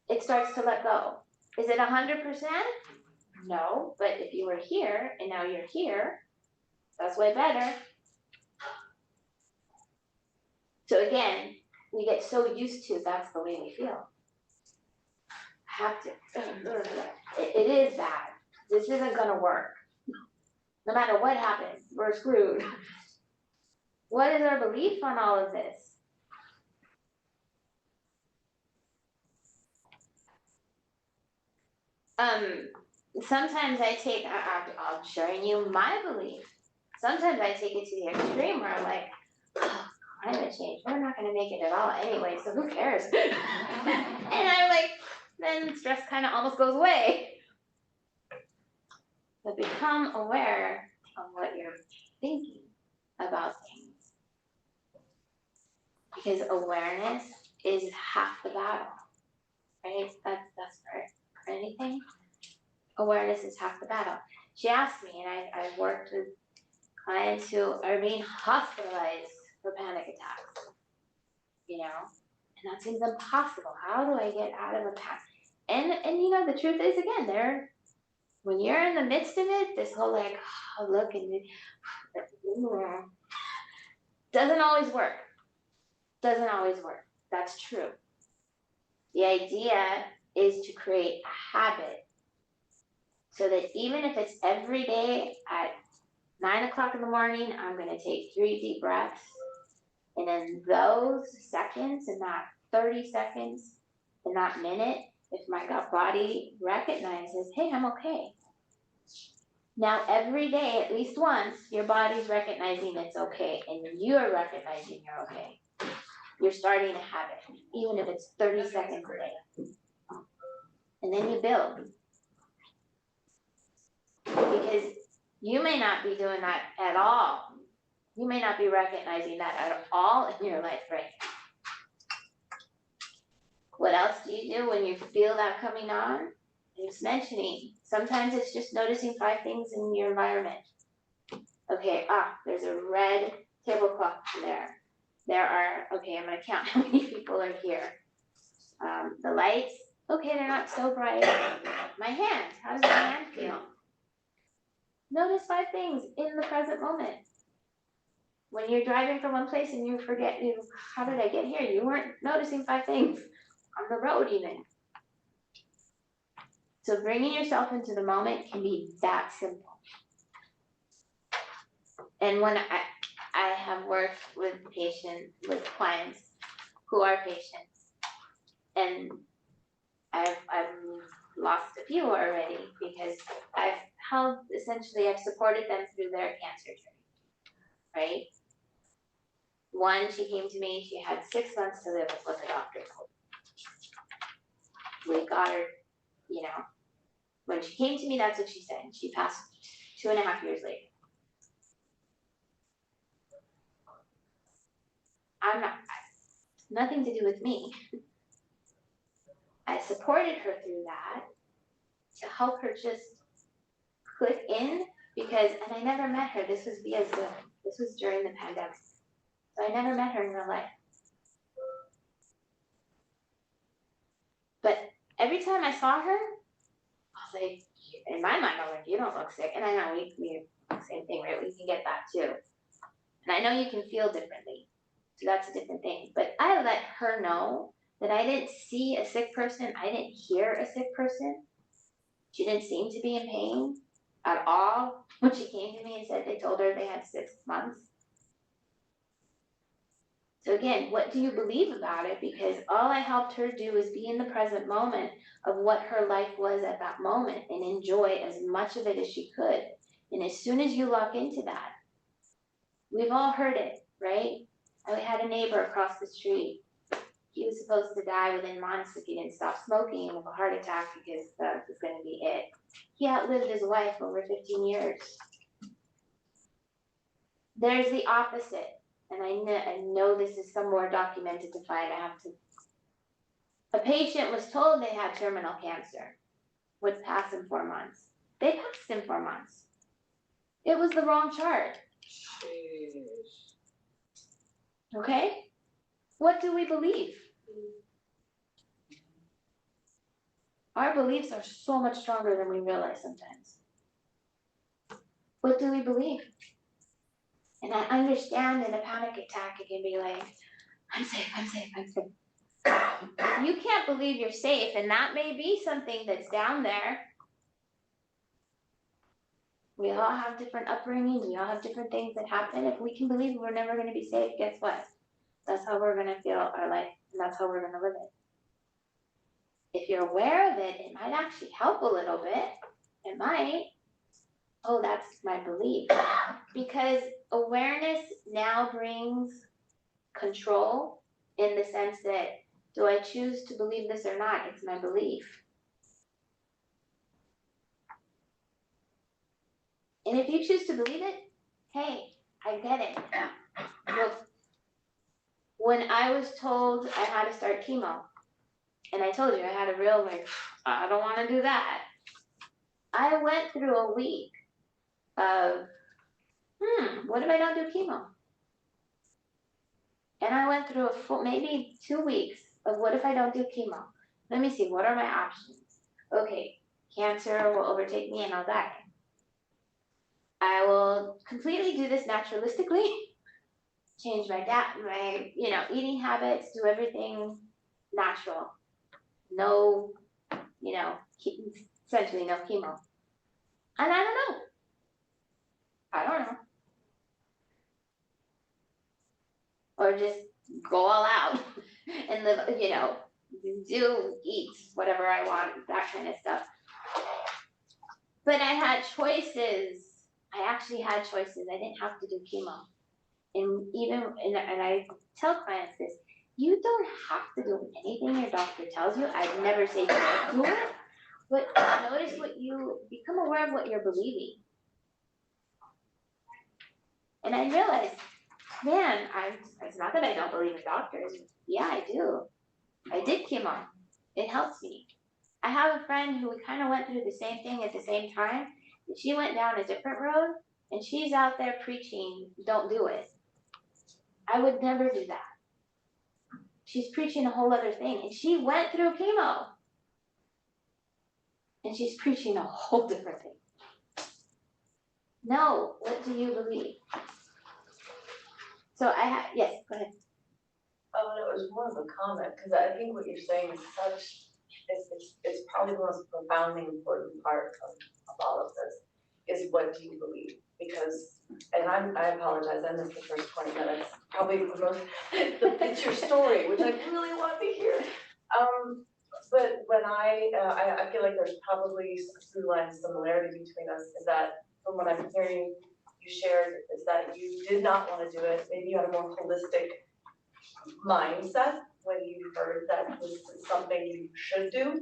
It starts to let go. Is it 100%? No, but if you were here and now you're here, that's way better. So again, we get so used to that's the way we feel. I have to, it is bad. This isn't gonna work. No matter what happens, we're screwed. What is our belief on all of this? Sometimes I take, I'm sharing you my belief. Sometimes I take it to the extreme where I'm like, oh, climate change, we're not gonna make it at all anyway, so who cares? And I'm like, then stress kind of almost goes away. But become aware of what you're thinking about things. Because awareness is half the battle, right? That's for anything. Awareness is half the battle. She asked me, and I've worked with clients who are being hospitalized for panic attacks, you know, and that seems impossible. How do I get out of a panic? And you know, the truth is, again, when you're in the midst of it, this whole like, oh, look, and doesn't always work. Doesn't always work. That's true. The idea is to create a habit so that even if it's every day at 9 o'clock in the morning, I'm going to take 3 deep breaths. And in those seconds, in that 30 seconds, in that minute, if my gut body recognizes, hey, I'm okay. Now, every day, at least once, your body's recognizing it's okay, and you're recognizing you're okay. You're starting a habit, even if it's 30 seconds a day. And then you build. Because you may not be doing that at all. You may not be recognizing that at all in your life right now. What else do you do when you feel that coming on? Just mentioning, sometimes it's just noticing 5 things in your environment. Okay, there's a red tablecloth there. There are, okay, I'm gonna count how many people are here. The lights, okay, they're not so bright. My hand, how does my hand feel? Notice 5 things in the present moment. When you're driving from one place and you forget, how did I get here? You weren't noticing 5 things on the road even. So bringing yourself into the moment can be that simple. And when I have worked with clients who are patients, and I've lost a few already because I've supported them through their cancer journey, right? One, she came to me, she had 6 months to live with what the doctor told her. We got her, you know, when she came to me, that's what she said. She passed 2.5 years later. Nothing to do with me. I supported her through that to help her just click in because, and I never met her, this was via Zoom. This was during the pandemic. So I never met her in real life. But every time I saw her, I was like, in my mind, I was like, you don't look sick. And I know we same thing, right? We can get that too. And I know you can feel differently. So that's a different thing. But I let her know that I didn't see a sick person. I didn't hear a sick person. She didn't seem to be in pain at all when she came to me and said they told her they had 6 months. So again, what do you believe about it? Because all I helped her do is be in the present moment of what her life was at that moment and enjoy as much of it as she could. And as soon as you lock into that, we've all heard it, right? I had a neighbor across the street he was supposed to die within months if he didn't stop smoking of a heart attack because that was gonna be it. He outlived his wife over 15 years. There's the opposite, and I know this is some more documented to find, a patient was told they had terminal cancer, would pass in 4 months. They passed in 4 months. It was the wrong chart, okay? What do we believe? Our beliefs are so much stronger than we realize sometimes. What do we believe? And I understand in a panic attack, it can be like, I'm safe, I'm safe, I'm safe. If you can't believe you're safe, and that may be something that's down there. We all have different upbringings, we all have different things that happen. If we can believe we're never gonna be safe, guess what? That's how we're gonna feel our life, and that's how we're gonna live it. If you're aware of it, it might actually help a little bit. It might. Oh, that's my belief. Because awareness now brings control in the sense that, do I choose to believe this or not? It's my belief. And if you choose to believe it, hey, I get it. Look, when I was told I had to start chemo, and I told you I had a real like, I don't want to do that. I went through a week of, what if I don't do chemo? And I went through a full, maybe 2 weeks of what if I don't do chemo? Let me see, what are my options? Okay, cancer will overtake me and I'll die. I will completely do this naturalistically, change my eating habits, do everything natural. No, essentially no chemo. And I don't know. Or just go all out and live, eat whatever I want, that kind of stuff. But I had choices. I actually had choices. I didn't have to do chemo. And I tell clients this, you don't have to do anything your doctor tells you. I'd never say don't do it, but notice become aware of what you're believing. And I realized, man, it's not that I don't believe in doctors. Yeah, I do. I did chemo. It helps me. I have a friend who kind of went through the same thing at the same time. She went down a different road, and she's out there preaching, don't do it. I would never do that. She's preaching a whole other thing, and she went through chemo. And she's preaching a whole different thing. No, what do you believe? So yes, go ahead. Oh, no, it was more of a comment, because I think what you're saying is it's probably the most profoundly important part of all of this, is what do you believe? Because, and I apologize, I missed the first 20 minutes, probably the most, it's your story, which I really want to hear. But when I feel like there's probably some through line similarity between us, is that from what I'm hearing you shared, is that you did not want to do it, maybe you had a more holistic mindset when you heard that this is something you should do.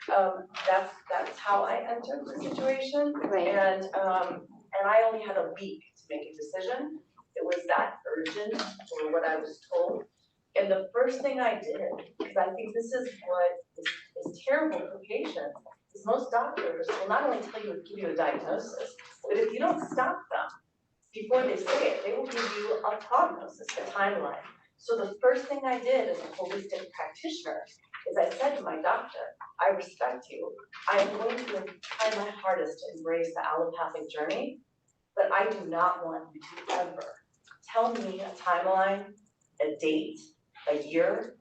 That's how I entered the situation. Right. And I only had a week to make a decision. It was that urgent, or what I was told. And the first thing I did, because I think this is what is terrible for patients, is most doctors will not only tell you and give you a diagnosis, but if you don't stop them before they say it, they will give you a prognosis, a timeline. So the first thing I did as a holistic practitioner is I said to my doctor, I respect you. I am going to try my hardest to embrace the allopathic journey, but I do not want you to ever tell me a timeline, a date, a year.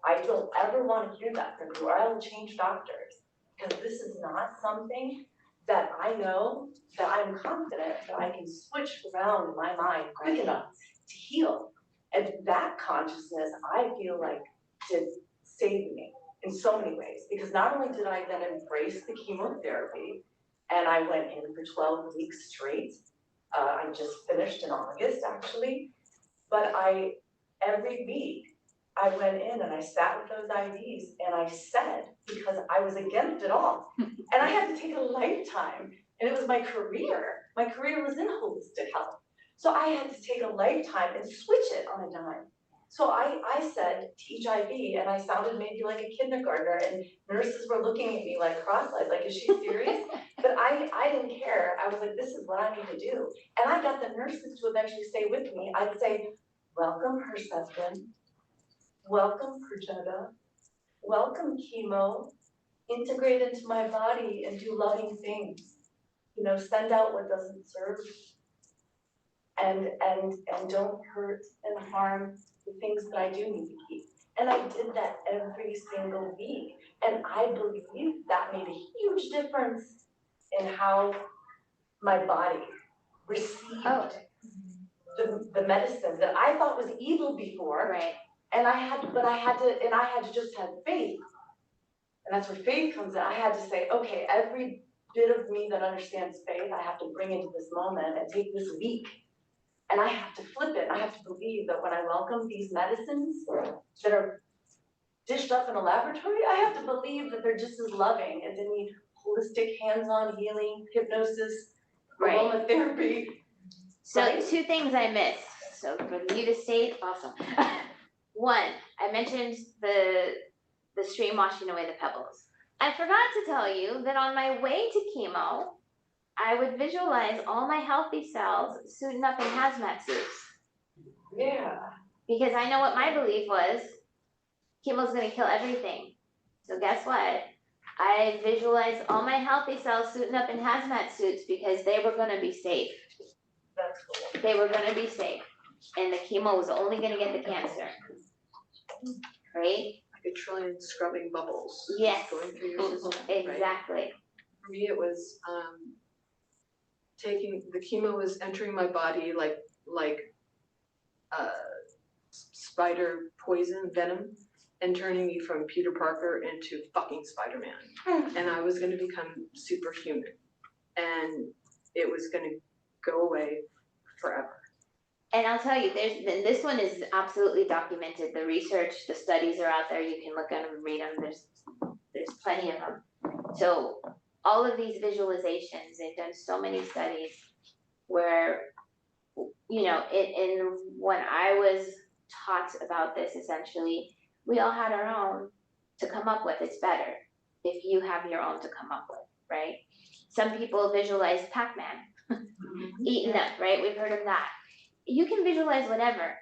I don't ever want to hear that from you, or I will change doctors, because this is not something that I know, that I'm confident that I can switch around in my mind quick enough to heal. And that consciousness, I feel like, did save me in so many ways, because not only did I then embrace the chemotherapy, and I went in for 12 weeks straight. I just finished in August, actually, but every week, I went in and I sat with those IVs and I said, because I was against it all, and I had to take a lifetime, and it was my career. My career was in holistic health. So I had to take a lifetime and switch it on a dime. So I said to each IV, and I sounded maybe like a kindergartner, and nurses were looking at me like cross-eyed, like, is she serious? But I didn't care. I was like, this is what I need to do. And I got the nurses to eventually stay with me. I'd say, welcome Herceptin, welcome Perjeta, welcome chemo, integrate into my body and do loving things. You know, send out what doesn't serve, and don't hurt and harm the things that I do need to keep. And I did that every single week. And I believe that made a huge difference in how my body received the medicine that I thought was evil before. Right. And I had to just have faith. And that's where faith comes in. I had to say, okay, every bit of me that understands faith, I have to bring into this moment and take this week. And I have to flip it. I have to believe that when I welcome these medicines that are dished up in a laboratory, I have to believe that they're just as loving as any holistic hands-on healing, hypnosis, Right. aromatherapy. So Right. 2 things I missed. So for you to state, awesome. One, I mentioned the stream washing away the pebbles. I forgot to tell you that on my way to chemo, I would visualize all my healthy cells suiting up in hazmat suits. Yeah. Because I know what my belief was, chemo's gonna kill everything. So guess what? I visualized all my healthy cells suiting up in hazmat suits because they were gonna be safe. That's cool. They were gonna be safe. And the chemo was only gonna get the cancer. Right? Like a trillion scrubbing bubbles. Yes. Going through your system, right? Exactly. For me, it was taking, the chemo was entering my body like spider poison, venom, and turning me from Peter Parker into fucking Spider-Man. And I was gonna become superhuman. And it was gonna go away forever. And I'll tell you, this one is absolutely documented. The research, the studies are out there. You can look at them and read them. There's plenty of them. So all of these visualizations, they've done so many studies where, you know, when I was taught about this, essentially, we all had our own to come up with. It's better if you have your own to come up with, right? Some people visualize Pac-Man eating up, right? We've heard of that. You can visualize whatever.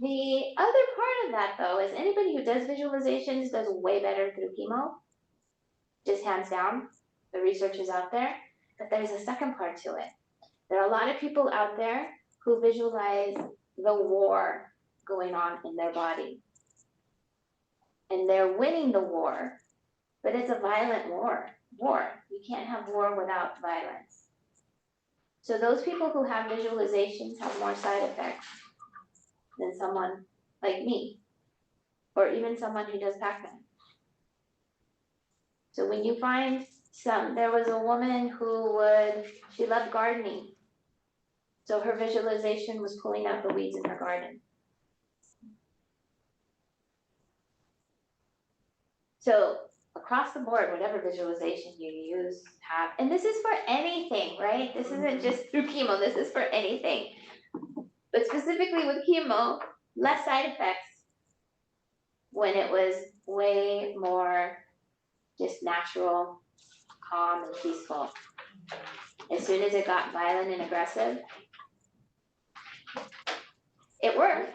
The other part of that, though, is anybody who does visualizations does way better through chemo. Just hands down. The research is out there. But there's a second part to it. There are a lot of people out there who visualize the war going on in their body. And they're winning the war, but it's a violent war. You can't have war without violence. So those people who have visualizations have more side effects than someone like me, or even someone who does Pac-Man. So when you find there was a woman she loved gardening. So her visualization was pulling out the weeds in her garden. So across the board, whatever visualization you use, and this is for anything, right? This isn't just through chemo, this is for anything. But specifically with chemo, less side effects when it was way more just natural, calm, and peaceful. As soon as it got violent and aggressive, it worked,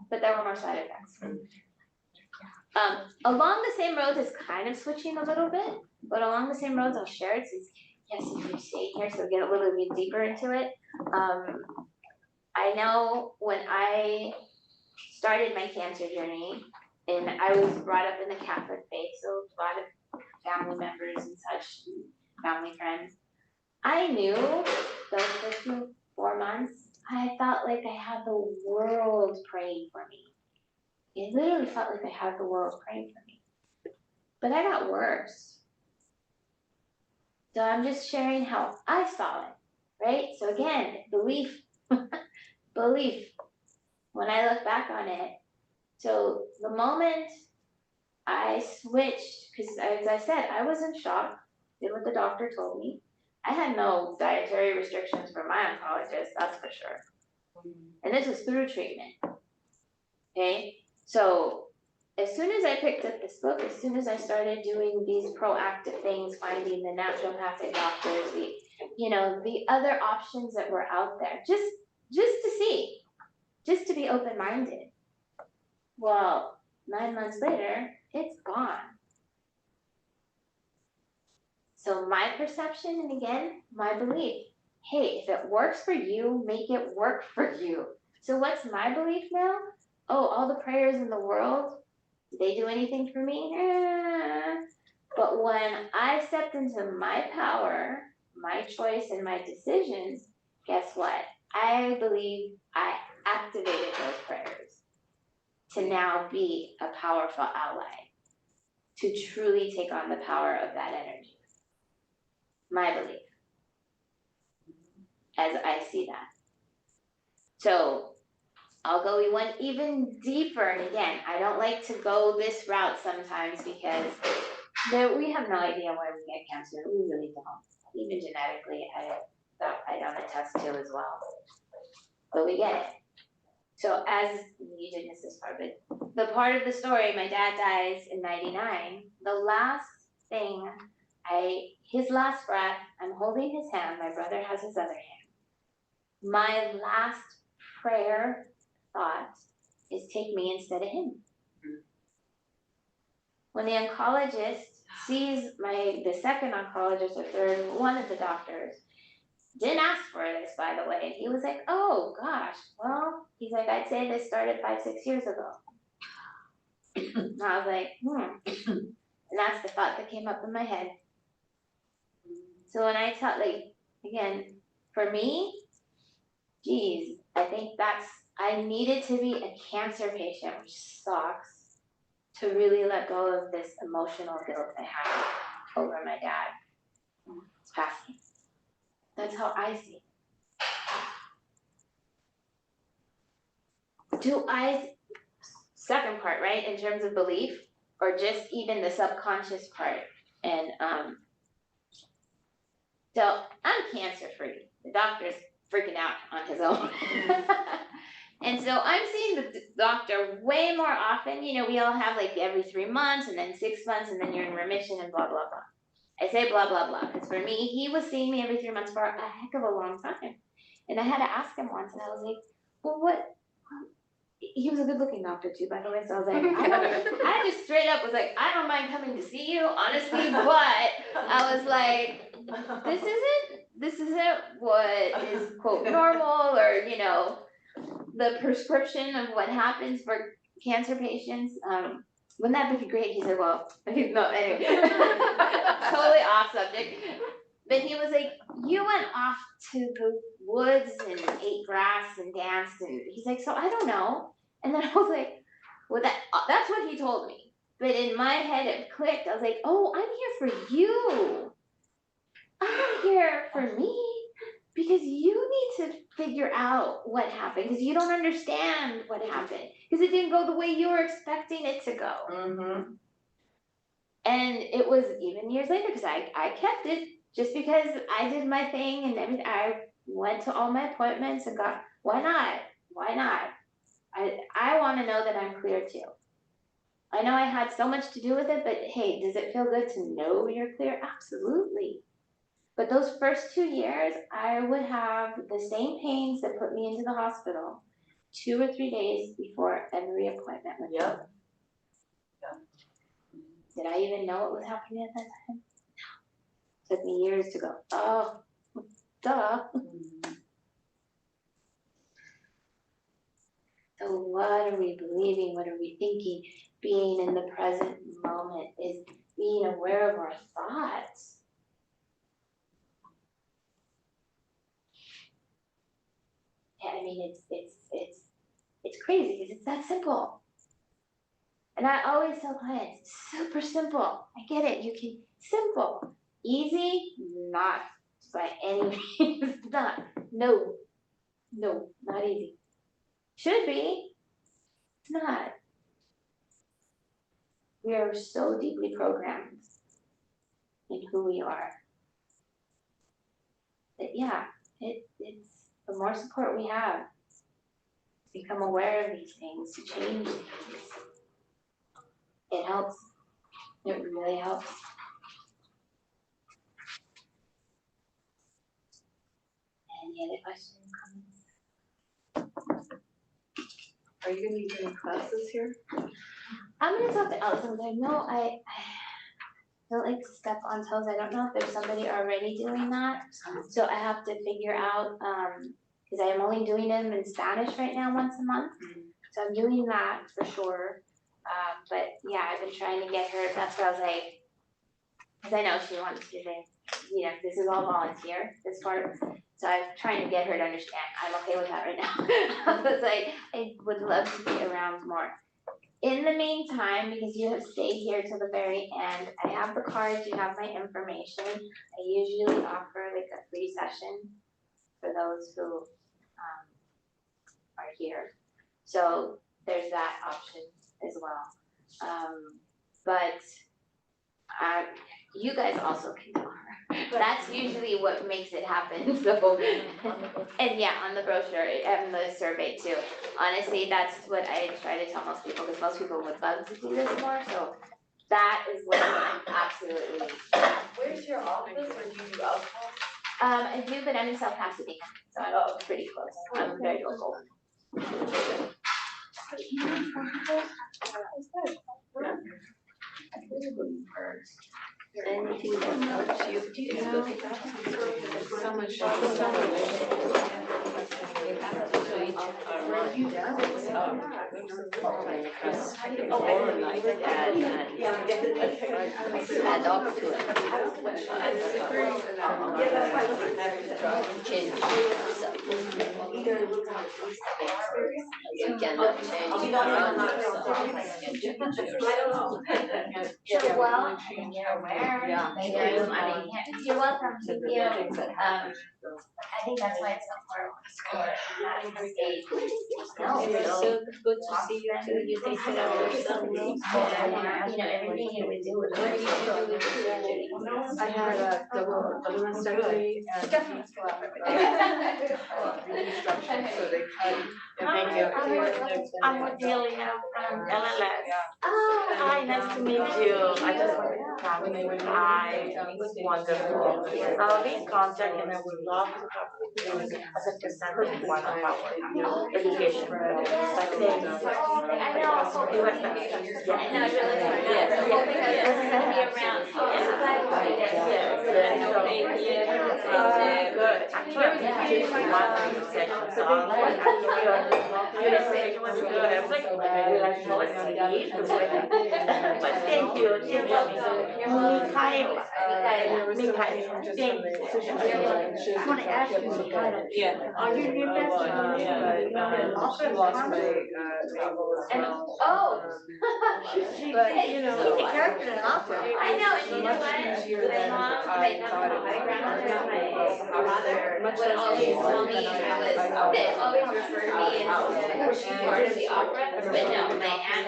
but there were more side effects. Along the same roads, it's kind of switching a little bit, but along the same roads, I'll share it since, yes, if you stay here, so get a little bit deeper into it. I know when I started my cancer journey, and I was brought up in the Catholic faith, so a lot of family members and such, family friends. I knew those first 4 months, I felt like I had the world praying for me. It literally felt like I had the world praying for me. But I got worse. So I'm just sharing how I saw it, right? So again, belief. Belief. When I look back on it, So the moment I switched, because as I said, I was in shock, did what the doctor told me. I had no dietary restrictions from my oncologist, that's for sure. And this was through treatment. Okay, so as soon as I picked up this book, as soon as I started doing these proactive things, finding the naturopathic doctors, the other options that were out there, just to see, just to be open-minded. Well, 9 months later, it's gone. So my perception, and again, my belief, hey, if it works for you, make it work for you. So what's my belief now? Oh, all the prayers in the world, did they do anything for me? But when I stepped into my power, my choice, and my decisions, guess what? I believe I activated those prayers to now be a powerful ally, to truly take on the power of that energy. My belief, as I see that. So I'll go one even deeper, and again, I don't like to go this route sometimes because we have no idea why we get cancer. We really don't. Even genetically, I don't attest to as well. But we get it. So as you did miss this part, but the part of the story, my dad dies in 99. The last thing his last breath, I'm holding his hand, my brother has his other hand. My last prayer thought is take me instead of him. When the oncologist sees the second oncologist or third, one of the doctors, didn't ask for this, by the way. He was like, oh gosh, well, he's like, I'd say this started 5-6 years ago. And I was like, And that's the thought that came up in my head. So when I tell, again, for me, geez, I think I needed to be a cancer patient, which sucks, to really let go of this emotional guilt I have over my dad passing. That's how I see it. Second part, right, in terms of belief, or just even the subconscious part. And so I'm cancer free. The doctor's freaking out on his own. And so I'm seeing the doctor way more often. We all have every 3 months and then 6 months and then you're in remission and blah, blah, blah. I say blah, blah, blah, because for me, he was seeing me every 3 months for a heck of a long time. And I had to ask him once, and I was like, well, what? He was a good looking doctor too, by the way, so I was like, I just straight up was like, I don't mind coming to see you, honestly, but I was like, this isn't what is quote normal, or the prescription of what happens for cancer patients. Wouldn't that be great? He said, well, no, anyway, totally off subject. But he was like, you went off to the woods and ate grass and danced, and he's like, so I don't know. And then I was like, well, that's what he told me. But in my head it clicked. I was like, oh, I'm here for you. I'm here for me. Because you need to figure out what happened. Because you don't understand what happened. Because it didn't go the way you were expecting it to go. Mm-hmm. And it was even years later, because I kept it just because I did my thing and everything. I went to all my appointments and why not? Why not? I want to know that I'm clear too. I know I had so much to do with it, but hey, does it feel good to know you're clear? Absolutely. But those first 2 years, I would have the same pains that put me into the hospital 2 or 3 days before every appointment with them. Did I even know what was happening at that time? No. Took me years to go, oh, duh. So what are we believing? What are we thinking? Being in the present moment is being aware of our thoughts. Yeah, I mean, it's crazy because it's that simple. And I always tell clients, super simple. I get it. You can simple, easy, not by any means. Not. No, not easy. Should be. It's not. we are so deeply programmed in who we are. That yeah, it's the more support we have, to become aware of these things, to change things, it helps. It really helps. Any other questions, comments? Are you gonna be doing classes here? I'm gonna talk to Allison, but I know I don't like to step on toes. I don't know if there's somebody already doing that. So I have to figure out, cause I am only doing them in Spanish right now once a month. So I'm doing that for sure. But yeah, I've been trying to get her, that's what I was like, cause I know she wants to think, you know, this is all volunteer, this part. So I'm trying to get her to understand, I'm okay with that right now. I was like, I would love to be around more. In the meantime, because you have stayed here till the very end, I have the cards, you have my information. I usually offer like a free session for those who are here. So there's that option as well. But you guys also can tell her. That's usually what makes it happen, so. And yeah, on the brochure and the survey too. Honestly, that's what I try to tell most people, because most people would love to do this more, so that is what I'm absolutely. Where's your office, or do you do alcohol? I do, but I'm in South Pasadena, so I'm pretty close. I'm very local. Anything that helps you, is good. So much. Add up to it. Change yourself. You cannot change around yourself, you can change yourself. Well, I think you're aware. Yeah. Thank you. I mean, you're welcome. Thank you. I think that's why it's so important for that stage. No, It's so good to see you too, you take care of yourself. You know, everything you would do with. What did you do with the surgery? I had a double mastectomy and reconstruction, so they cut. Thank you. I'm with Delia from LLS. Oh, Hi, nice to meet you. I just wanted to comment. Hi, it's wonderful. I'll be in contact and I would love to have you as a presenter one of our education programs. But thanks. I know. Do it better. I know, it's really hard. Yes. This is gonna be around. Good. Actually, I was taking one of these sessions, so I was like, your session was good. I was like, maybe I should like leave. But thank you. You're welcome. Mikhail. Thank you. I want to ask you, Mikhail. Yeah. Are you new She lost my ankle as well. Oh. But, you know, He's a character in opera. I know, and you know much what? easier than I thought it My would grandmother, be. my father Much would less always painful tell me than I was, they always refer to me as, was she part of the opera? But no, my aunt